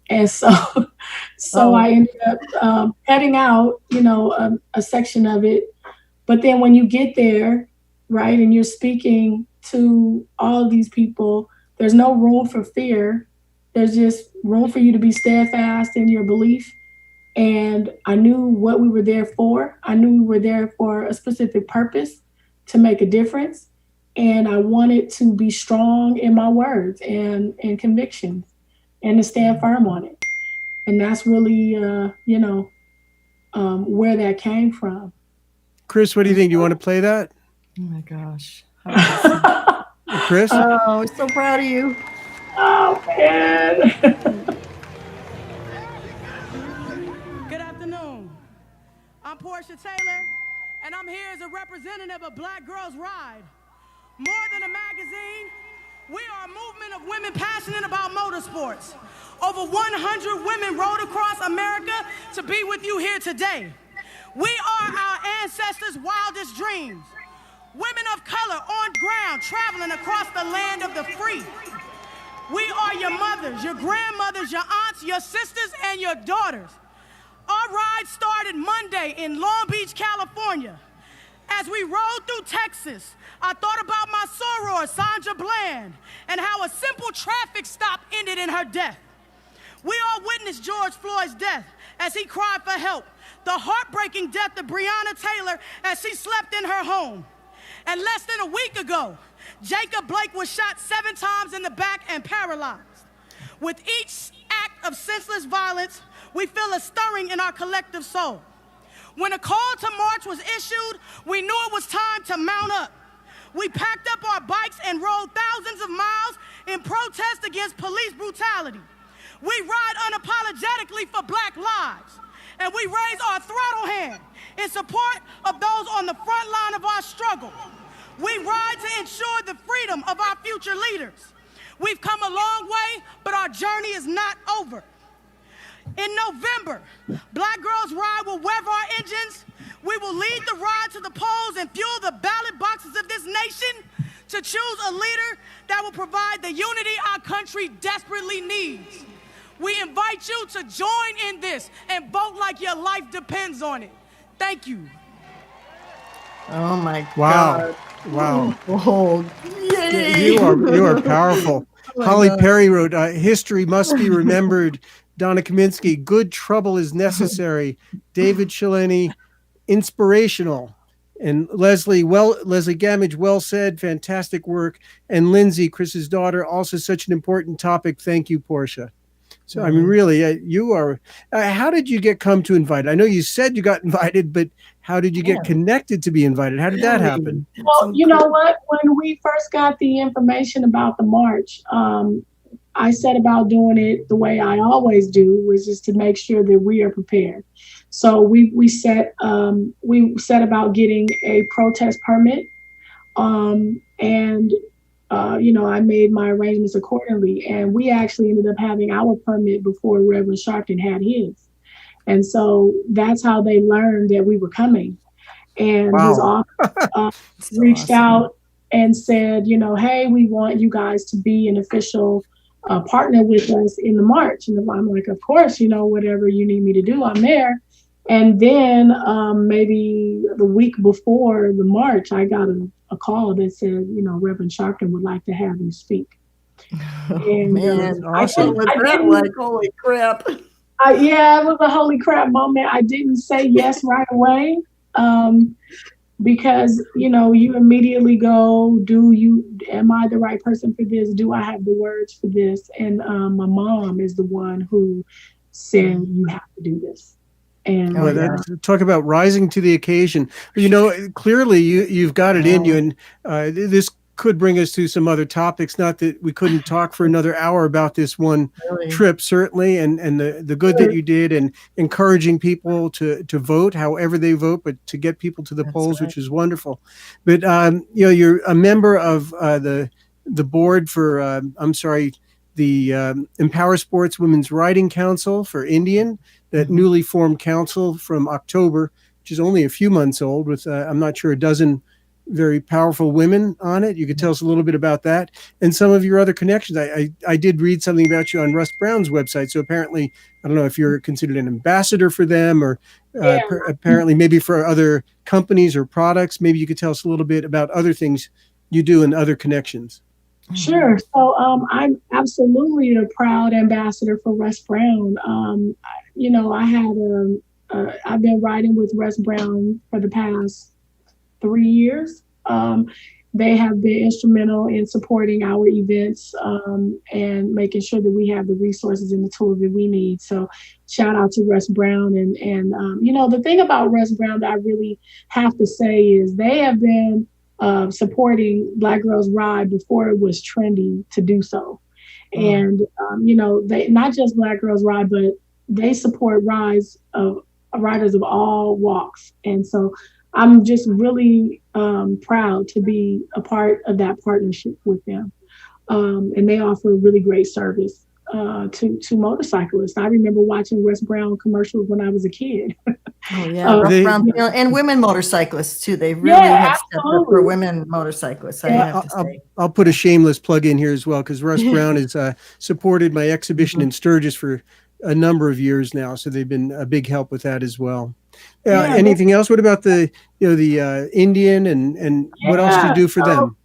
And so I ended up cutting out, a section of it. But then when you get there, right, and you're speaking to all of these people, there's no room for fear. There's just room for you to be steadfast in your belief. And I knew what we were there for. I knew we were there for a specific purpose, to make a difference. And I wanted to be strong in my words and convictions, and to stand firm on it. And that's really, where that came from. Chris, what do you think? You want to play that? Oh my gosh. Chris? Oh, I'm so proud of you. Oh, man. Good afternoon. I'm Porsche Taylor, and I'm here as a representative of Black Girls Ride. More than a magazine, we are a movement of women passionate about motorsports. Over 100 women rode across America to be with you here today. We are our ancestors' wildest dreams. Women of color on ground, traveling across the land of the free. We are your mothers, your grandmothers, your aunts, your sisters, and your daughters. Our ride started Monday in Long Beach, California. As we rode through Texas, I thought about my soror, Sandra Bland, and how a simple traffic stop ended in her death. We all witnessed George Floyd's death as he cried for help, the heartbreaking death of Breonna Taylor as she slept in her home. And less than a week ago, Jacob Blake was shot 7 times in the back and paralyzed. With each act of senseless violence, we feel a stirring in our collective soul. When a call to march was issued, we knew it was time to mount up. We packed up our bikes and rode thousands of miles in protest against police brutality. We ride unapologetically for Black lives, and we raise our throttle hand in support of those on the front line of our struggle. We ride to ensure the freedom of our future leaders. We've come a long way, but our journey is not over. In November, Black Girls Ride will rev our engines. We will lead the ride to the polls and fuel the ballot boxes of this nation to choose a leader that will provide the unity our country desperately needs. We invite you to join in this and vote like your life depends on it. Thank you. Oh my Wow. God. Wow. Oh, yay. You are powerful. Oh my Holly God. Perry wrote, history must be remembered. Donna Kaminsky, good trouble is necessary. David Shaleni, inspirational. And Leslie Gamage, well said, fantastic work. And Lindsay, Chris's daughter, also such an important topic. Thank you, Porsche. So, I mean, really, you are, how did you come to invite? I know you said you got invited, but how did you get connected to be invited? How did that happen? Well, you know what? When we first got the information about the march, I set about doing it the way I always do, which is to make sure that we are prepared. So we set about getting a protest permit, and I made my arrangements accordingly. And we actually ended up having our permit before Reverend Sharpton had his. And so that's how they learned that we were coming. And his office reached out and said, hey, we want you guys to be an official partner with us in the march. And I'm like, of course, whatever you need me to do, I'm there. And then maybe the week before the march, I got a call that said, Reverend Sharpton would like to have you speak. And Man, awesome. like, holy crap. Yeah, it was a holy crap moment. I didn't say yes right away because, you immediately go, am I the right person for this? Do I have the words for this? And my mom is the one who said, you have to do this. And talk about rising to the occasion. Clearly you've got it in you, and this could bring us to some other topics. Not that we couldn't talk for another hour about this one trip, certainly, and the good that you did, and encouraging people to vote, however they vote, but to get people to the polls, which is wonderful. But you're a member of the board for the Empower Sports Women's Riding Council for Indian, that newly formed council from October, which is only a few months old, with I'm not sure, a dozen very powerful women on it. You could tell us a little bit about that and some of your other connections. I did read something about you on Russ Brown's website. So apparently, I don't know if you're considered an ambassador for them, or apparently maybe for other companies or products. Maybe you could tell us a little bit about other things you do and other connections. Sure. So I'm absolutely a proud ambassador for Russ Brown. I've been riding with Russ Brown for the past 3 years. They have been instrumental in supporting our events and making sure that we have the resources and the tools that we need. So shout out to Russ Brown. And the thing about Russ Brown that I really have to say is they have been supporting Black Girls Ride before it was trendy to do so. And, they not just Black Girls Ride, but they support riders of all walks. And so I'm just really proud to be a part of that partnership with them. And they offer really great service to motorcyclists. I remember watching Russ Brown commercials when I was a kid. Oh yeah, and women motorcyclists too. They really have stepped up for women motorcyclists. I have to say. I'll put a shameless plug in here as well, because Russ Brown has supported my exhibition in Sturgis for a number of years now, so they've been a big help with that as well. Anything else? What about the Indian and what else do you do for them?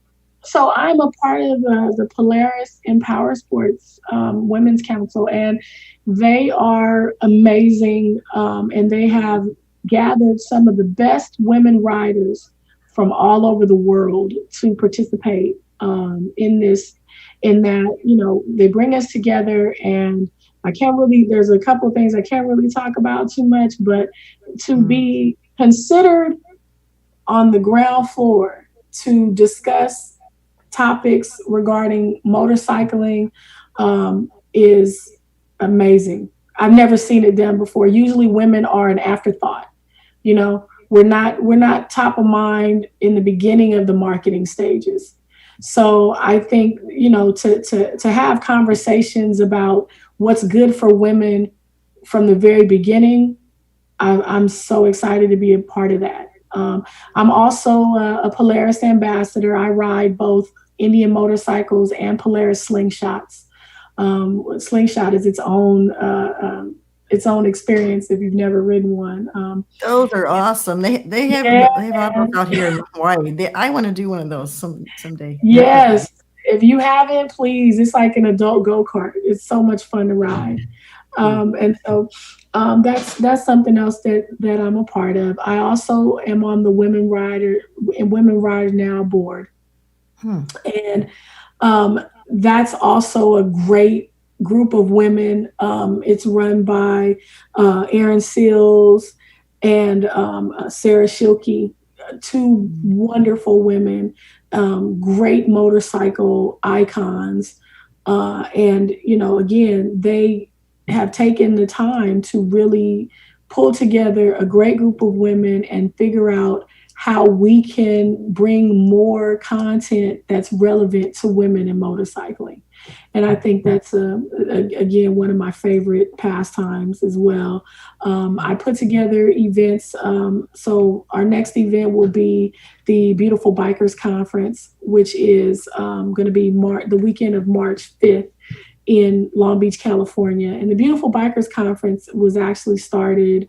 So I'm a part of the Polaris Empower Sports Women's Council, and they are amazing. And they have gathered some of the best women riders from all over the world to participate in that. They bring us together and there's a couple of things I can't really talk about too much, but to be considered on the ground floor to discuss topics regarding motorcycling is amazing. I've never seen it done before. Usually women are an afterthought. You know, we're not top of mind in the beginning of the marketing stages. So I think, you know, to have conversations about what's good for women from the very beginning, I'm so excited to be a part of that. I'm also a Polaris ambassador. I ride both Indian motorcycles and Polaris slingshots. Slingshot is its own experience if you've never ridden one. Those are awesome. They have those out here in Hawaii. I want to do one of those someday. Yes. If you haven't, please, it's like an adult go-kart. It's so much fun to ride. And so that's something else that I'm a part of. I also am on the Women Rider Now board. And that's also a great group of women. It's run by Erin Seals and Sarah Schilke, two wonderful women, great motorcycle icons. And, you know, again, they have taken the time to really pull together a great group of women and figure out how we can bring more content that's relevant to women in motorcycling. And I think that's, again, one of my favorite pastimes as well. I put together events. So our next event will be the Beautiful Bikers Conference, which is going to be the weekend of March 5th in Long Beach, California. And the Beautiful Bikers Conference was actually started.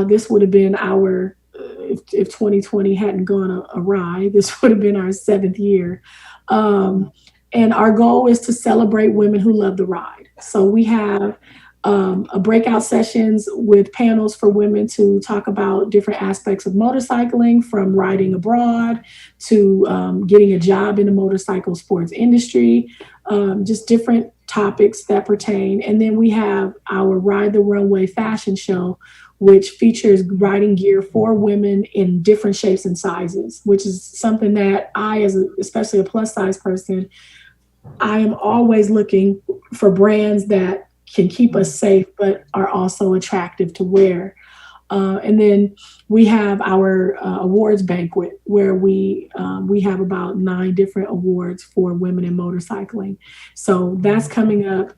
This would have been if 2020 hadn't gone awry, this would have been our 7th year. And our goal is to celebrate women who love the ride. So we have breakout sessions with panels for women to talk about different aspects of motorcycling, from riding abroad to getting a job in the motorcycle sports industry, just different topics that pertain. And then we have our Ride the Runway fashion show, which features riding gear for women in different shapes and sizes, which is something that especially a plus size person, I am always looking for brands that can keep us safe, but are also attractive to wear. And then we have our awards banquet, where we have about 9 different awards for women in motorcycling. So that's coming up.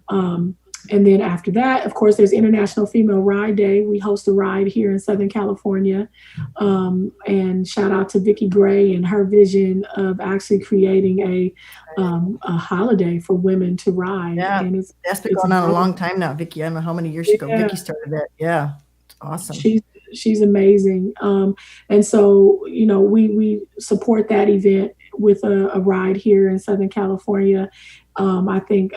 And then after that, of course, there's International Female Ride Day. We host a ride here in Southern California. And shout out to Vicki Gray and her vision of actually creating a holiday for women to ride. Yeah, and that's been going on a long time now, Vicki. I don't know how many years ago Vicki started that. Yeah, it's awesome. She's amazing. And so, you know, we support that event with a ride here in Southern California. I think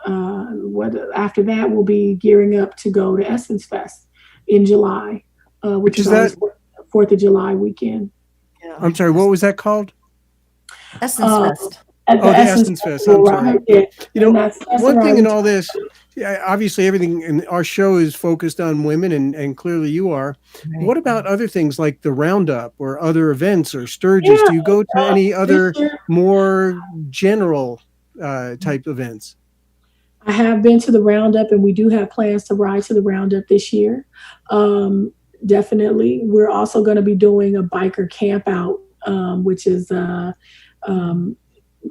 after that, we'll be gearing up to go to Essence Fest in July, which is that 4th of July weekend. Yeah. I'm sorry, what was that called? Essence Fest. The Essence Fest. I'm sorry. Yeah. You know, one thing in all this, obviously everything in our show is focused on women, and clearly you are. Right. What about other things like the Roundup or other events or Sturgis? Do you go to any other more general type events? I have been to the Roundup, and we do have plans to ride to the Roundup this year. Definitely. We're also going to be doing a biker camp out, which is where kind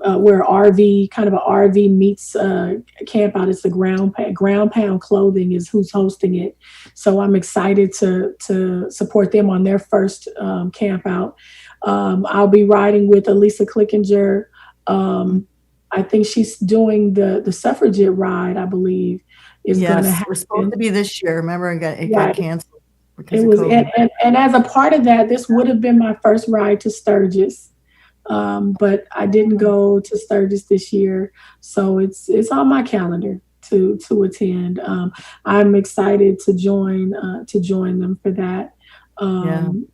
of an RV meets camp out. It's the Ground Pound Clothing is who's hosting it. So I'm excited to support them on their first camp out. I'll be riding with Elisa Clickinger. I think she's doing the suffragette ride, I believe, is going to happen. It was supposed to be this year. Remember, it got canceled. It was, and as a part of that, this would have been my first ride to Sturgis, but I didn't go to Sturgis this year, so it's on my calendar to attend. I'm excited to join them for that. And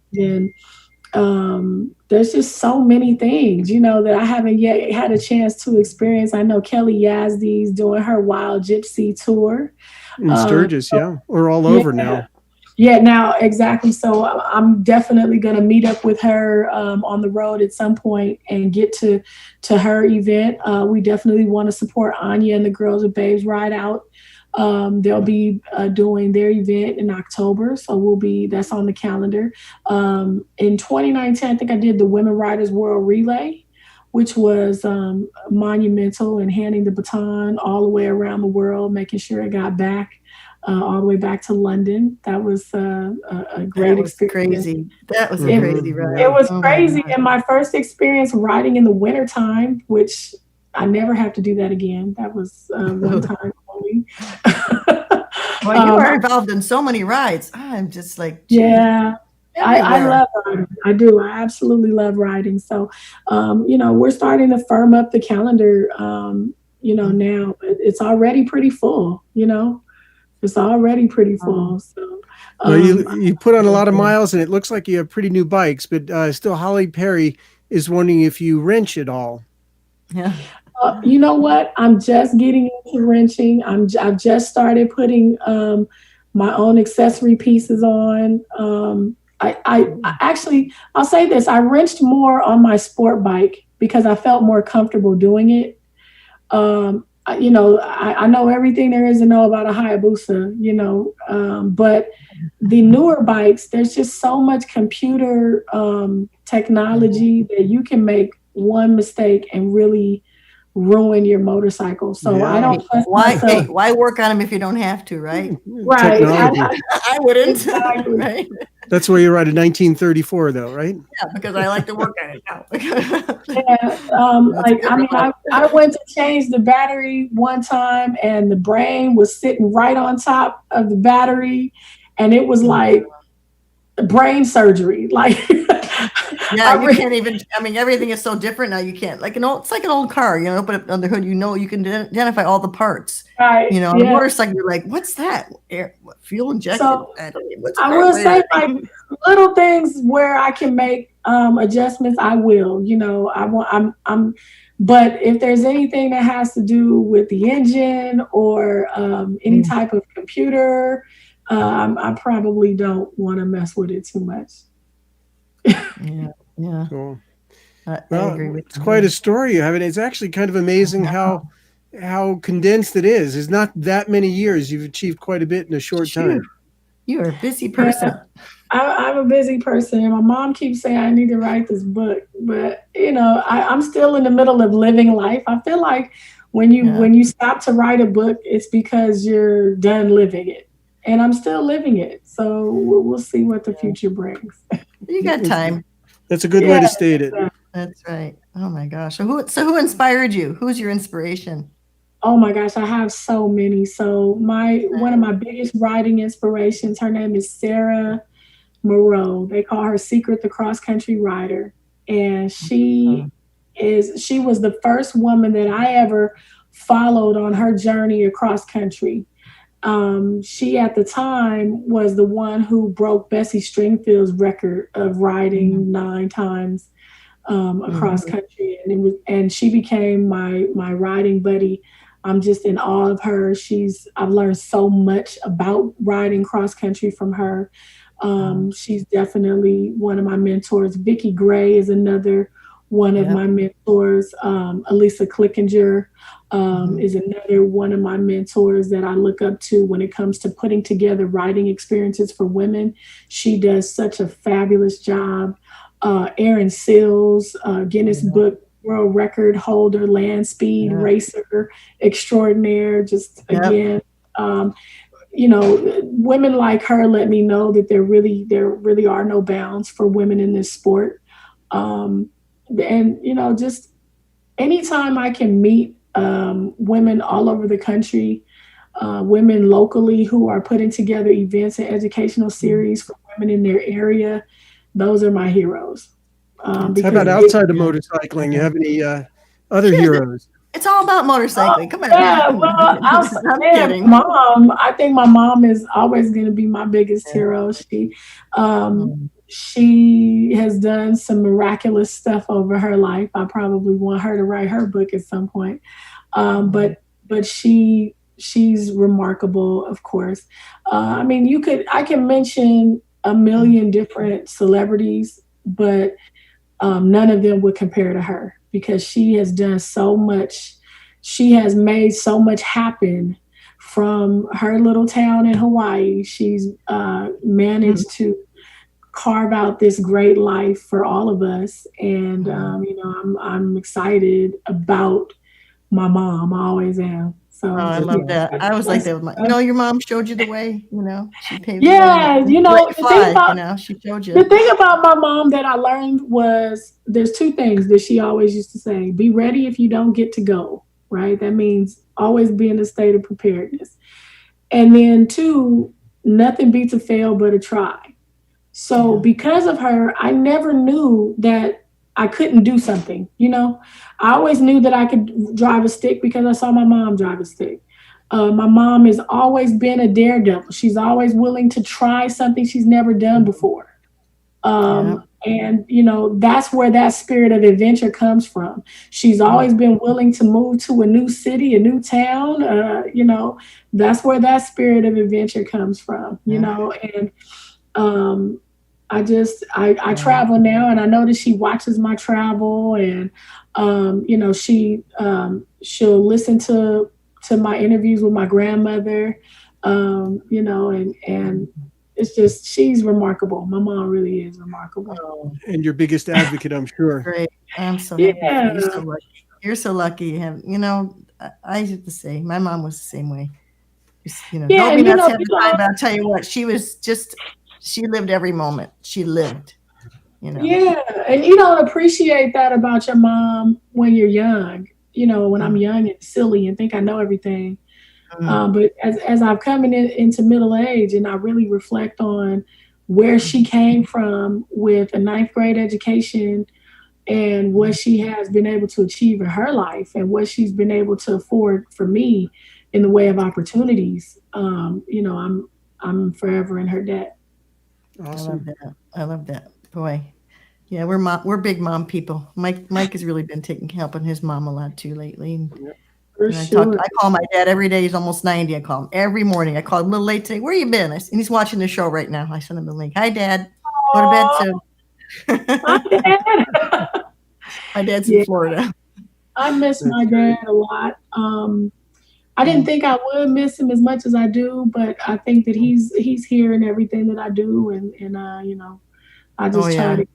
there's just so many things, that I haven't yet had a chance to experience. I know Kelly Yazdi's doing her Wild Gypsy tour. In Sturgis, yeah. We're all over now. Yeah, now, exactly. So I'm definitely going to meet up with her on the road at some point and get to her event. We definitely want to support Anya and the Girls of Babes Ride Out. They'll be doing their event in October, so that's on the calendar. In 2019, I think I did the Women Riders World Relay, which was monumental in handing the baton all the way around the world, making sure it got back all the way back to London. That was a great experience. Crazy. That was a crazy ride. It was crazy. And my first experience riding in the wintertime, which I never have to do that again. That was one time only. Well, you are involved in so many rides. I'm just like, geez. Yeah. I love riding. I do. I absolutely love riding. So, we're starting to firm up the calendar, now. It's already pretty full, It's already pretty full. So, well, you put on a lot of miles, and it looks like you have pretty new bikes. But still, Holly Perry is wondering if you wrench at all. Yeah. You know what? I'm just getting into wrenching. I've just started putting my own accessory pieces on. I actually, I'll say this: I wrenched more on my sport bike because I felt more comfortable doing it. I know everything there is to know about a Hayabusa, but the newer bikes, there's just so much computer technology that you can make one mistake and really ruin your motorcycle. So I don't trust myself. Why work on them if you don't have to, right? Right. I wouldn't. Exactly. Right? That's where you ride a 1934, though, right? Yeah, because I like to work on it now. I went to change the battery one time, and the brain was sitting right on top of the battery, and it was like brain surgery. Yeah, you can't even. I mean, everything is so different now. You can't it's like an old car. Open up on the hood. You can identify all the parts. Right. On a motorcycle, you're like, what's that? Fuel injected. So, I will say, little things where I can make adjustments, I will. But if there's anything that has to do with the engine or any type of computer, I probably don't want to mess with it too much. Yeah. Cool. I agree with you. It's quite a story you have, and it's actually kind of amazing how condensed it is. It's not that many years. You've achieved quite a bit in a short time. You're a busy person. I'm a busy person, and my mom keeps saying I need to write this book, but I'm still in the middle of living life. I feel like when you stop to write a book, it's because you're done living it, and I'm still living it. So we'll see what the future brings. You got time. That's a good way to state it. That's right. Oh my gosh. So who inspired you? Who's your inspiration? Oh my gosh, I have so many. So one of my biggest writing inspirations, her name is Sarah Moreau. They call her Secret the Cross Country Rider. And she was the first woman that I ever followed on her journey across country. She at the time was the one who broke Bessie Stringfield's record of riding 9 times across country, and she became my riding buddy. I'm just in awe of her. I've learned so much about riding cross country from her. She's definitely one of my mentors. Vicki Gray is another one of my mentors. Elisa Clickinger is another one of my mentors that I look up to when it comes to putting together riding experiences for women. She does such a fabulous job. Erin Sills, Guinness Book World Record holder, land speed racer extraordinaire. Just again, women like her let me know that there really are no bounds for women in this sport. And just anytime I can meet women all over the country, women locally who are putting together events and educational series for women in their area, those are my heroes. How about outside of motorcycling? You have any other heroes? It's all about motorcycling. Come on. Yeah, well, Mom. I think my mom is always going to be my biggest hero. she has done some miraculous stuff over her life. I probably want her to write her book at some point. But she's remarkable, of course. I mean, I can mention a million different celebrities, but none of them would compare to her because she has done so much. She has made so much happen from her little town in Hawaii. She's managed to carve out this great life for all of us. And, I'm excited about my mom. I always am. So I love that. I was like that with your mom showed you the way, she paved yeah, the way. She showed you. The thing about my mom that I learned was there's two things that she always used to say. Be ready if you don't get to go, right? That means always be in a state of preparedness. And then two, nothing beats a fail but a try. So because of her, I never knew that I couldn't do something, I always knew that I could drive a stick because I saw my mom drive a stick. My mom has always been a daredevil. She's always willing to try something she's never done before. And, that's where that spirit of adventure comes from. She's always been willing to move to a new city, a new town. That's where that spirit of adventure comes from, and I travel now, and I know that she watches my travel, and she'll listen to my interviews with my grandmother, and it's just, she's remarkable. My mom really is remarkable. And your biggest advocate, I'm sure. Great. I'm so happy. You're so lucky. You're so lucky. I have to say, my mom was the same way. Don't be nuts every time, but I'll tell you what, she lived every moment. She lived, Yeah, and you don't appreciate that about your mom when you're young. When I'm young and silly and think I know everything. But as I've come into middle age and I really reflect on where she came from with a 9th grade education and what she has been able to achieve in her life and what she's been able to afford for me in the way of opportunities, I'm forever in her debt. Awesome. I love that. Boy. Yeah, we're big mom people. Mike has really been helping his mom a lot too lately. I call my dad every day. He's almost 90. I call him every morning. I call him a little late today. Where you been? And he's watching the show right now. I send him the link. Hi, Dad. Go to bed soon. Hi, Dad. My dad's in Florida. I miss my dad a lot. I didn't think I would miss him as much as I do, but I think that he's here in everything that I do, and I just try to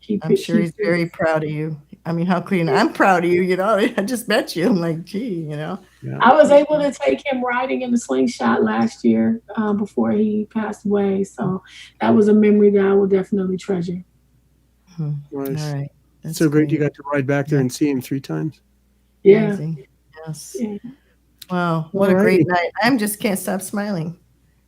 keep. I'm sure he's very proud of you. I mean, how clean? I'm proud of you. I just met you. I'm like, gee, Yeah. I was able to take him riding in the slingshot last year before he passed away. So that was a memory that I will definitely treasure. Nice. All right. That's so great. You got to ride back there and see him 3 times. Yeah. Amazing. Yes. Yeah. Wow. What a great night. I just can't stop smiling.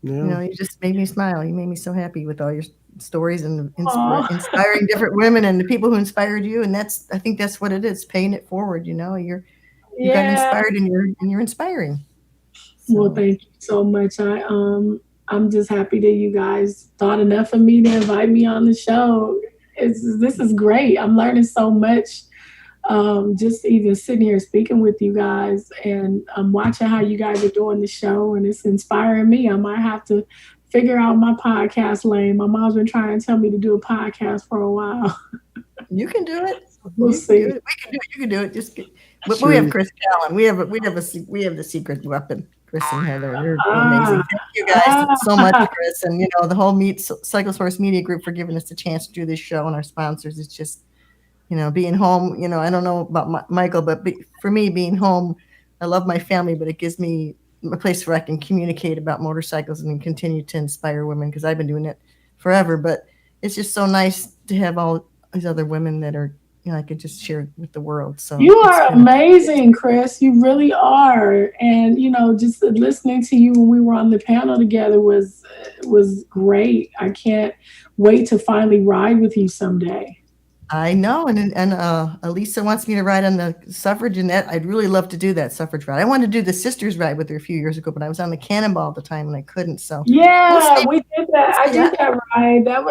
Yeah. You just made me smile. You made me so happy with all your stories and inspiring different women and the people who inspired you. And I think that's what it is, paying it forward. You got inspired and you're inspiring. So. Well, thank you so much. I'm just happy that you guys thought enough of me to invite me on the show. This is great. I'm learning so much. Just even sitting here speaking with you guys, and I'm watching how you guys are doing the show, and it's inspiring me. I might have to figure out my podcast lane. My mom's been trying to tell me to do a podcast for a while. You can do it. We'll see. We can do it. You can do it. We have Chris Callan. We have the secret weapon. Chris and Heather, you're amazing. Thank you guys so much, Chris, and the whole Cyclosource Media Group for giving us the chance to do this show, and our sponsors. It's just being home. I don't know about Michael, but for me, being home, I love my family, but it gives me a place where I can communicate about motorcycles and continue to inspire women, because I've been doing it forever. But it's just so nice to have all these other women that are, I could just share with the world. So you are amazing, Chris. You really are. And, just listening to you when we were on the panel together was great. I can't wait to finally ride with you someday. I know, and Elisa wants me to ride on the suffrage, and that I'd really love to do that suffrage ride. I wanted to do the sisters ride with her a few years ago, but I was on the Cannonball at the time and I couldn't. So Yeah, see. we did that. I Yeah. did that ride. That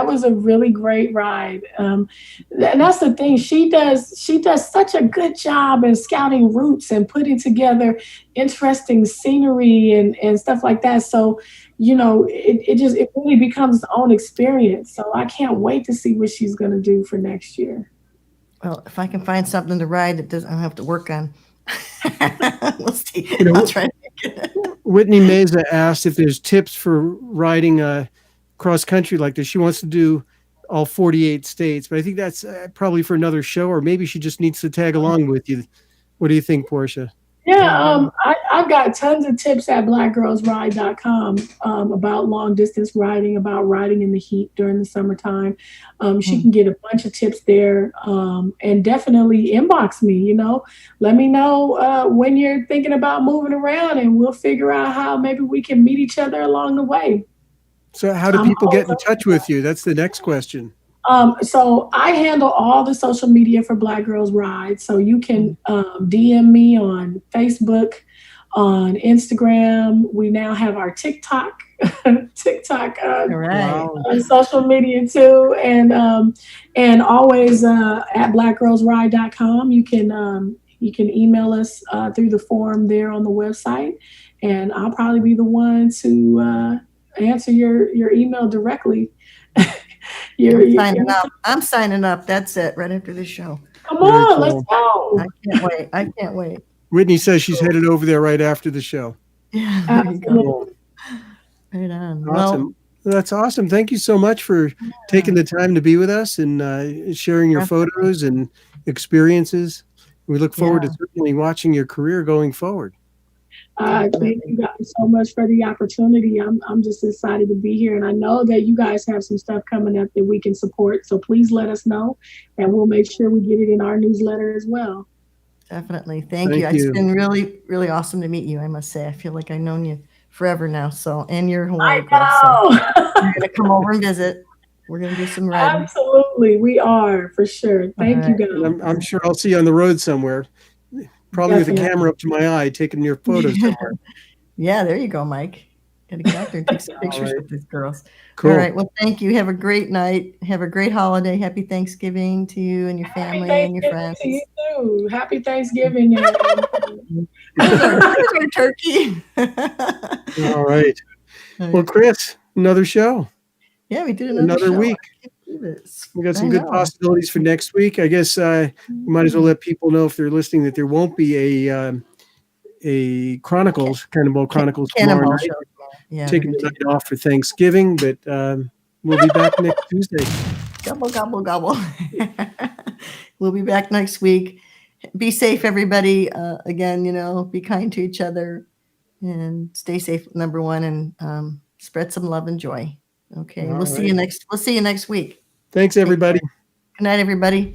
was a really great ride. And that's the thing. She does such a good job in scouting routes and putting together interesting scenery and stuff like that. So, it really becomes its own experience. So I can't wait to see what she's gonna do for next year. Well, if I can find something to ride that doesn't I don't have to work on. We'll see. You know, I'll try to make it. Whitney Meza asked if there's tips for riding cross country like this. She wants to do all 48 states, but I think that's probably for another show, or maybe she just needs to tag along with you. What do you think, Porsche? Yeah, I've got tons of tips at blackgirlsride.com about long distance riding, about riding in the heat during the summertime. She can get a bunch of tips there, and definitely inbox me, let me know when you're thinking about moving around, and we'll figure out how maybe we can meet each other along the way. So how do people get in touch with you? That's the next question. So I handle all the social media for Black Girls Ride. So you can DM me on Facebook, on Instagram. We now have our TikTok, on social media too, and always at blackgirlsride.com. You can email us through the form there on the website, and I'll probably be the one to answer your email directly. I'm signing up. That's it. Right after this show. Come on, let's go. I can't wait. Whitney says she's headed over there right after the show. Yeah, there you go. Right on. Awesome. Well, that's awesome. Thank you so much for taking the time to be with us and sharing your photos and experiences. We look forward to certainly watching your career going forward. Thank you guys so much for the opportunity. I'm just excited to be here, and I know that you guys have some stuff coming up that we can support. So please let us know, and we'll make sure we get it in our newsletter as well. Definitely. Thank you. It's been really, really awesome to meet you. I must say, I feel like I've known you forever now. So, and you're Hawaii girl, so you're gonna come over and visit. We're gonna do some riding. Absolutely, we are for sure. Thank you guys. I'm sure I'll see you on the road somewhere. Probably with a camera up to my eye, taking your photos somewhere. Yeah, there you go, Mike. Gotta get out there and take some pictures with these girls. Cool. All right. Well, thank you. Have a great night. Have a great holiday. Happy Thanksgiving to you and your family and your friends. To you too. Happy Thanksgiving. Turkey. All right. Well, Chris, another show. Yeah, we did another show. week. We got some good possibilities for next week. I guess we might as well let people know if they're listening that there won't be a Chronicles, Cannonball Chronicles tomorrow night. Yeah, taking the night off for Thanksgiving, but we'll be back next Tuesday. Gobble, gobble, gobble. We'll be back next week. Be safe, everybody. Again, be kind to each other and stay safe, number one, and spread some love and joy. Okay. We'll see you next week. Thanks, everybody. Good night, everybody.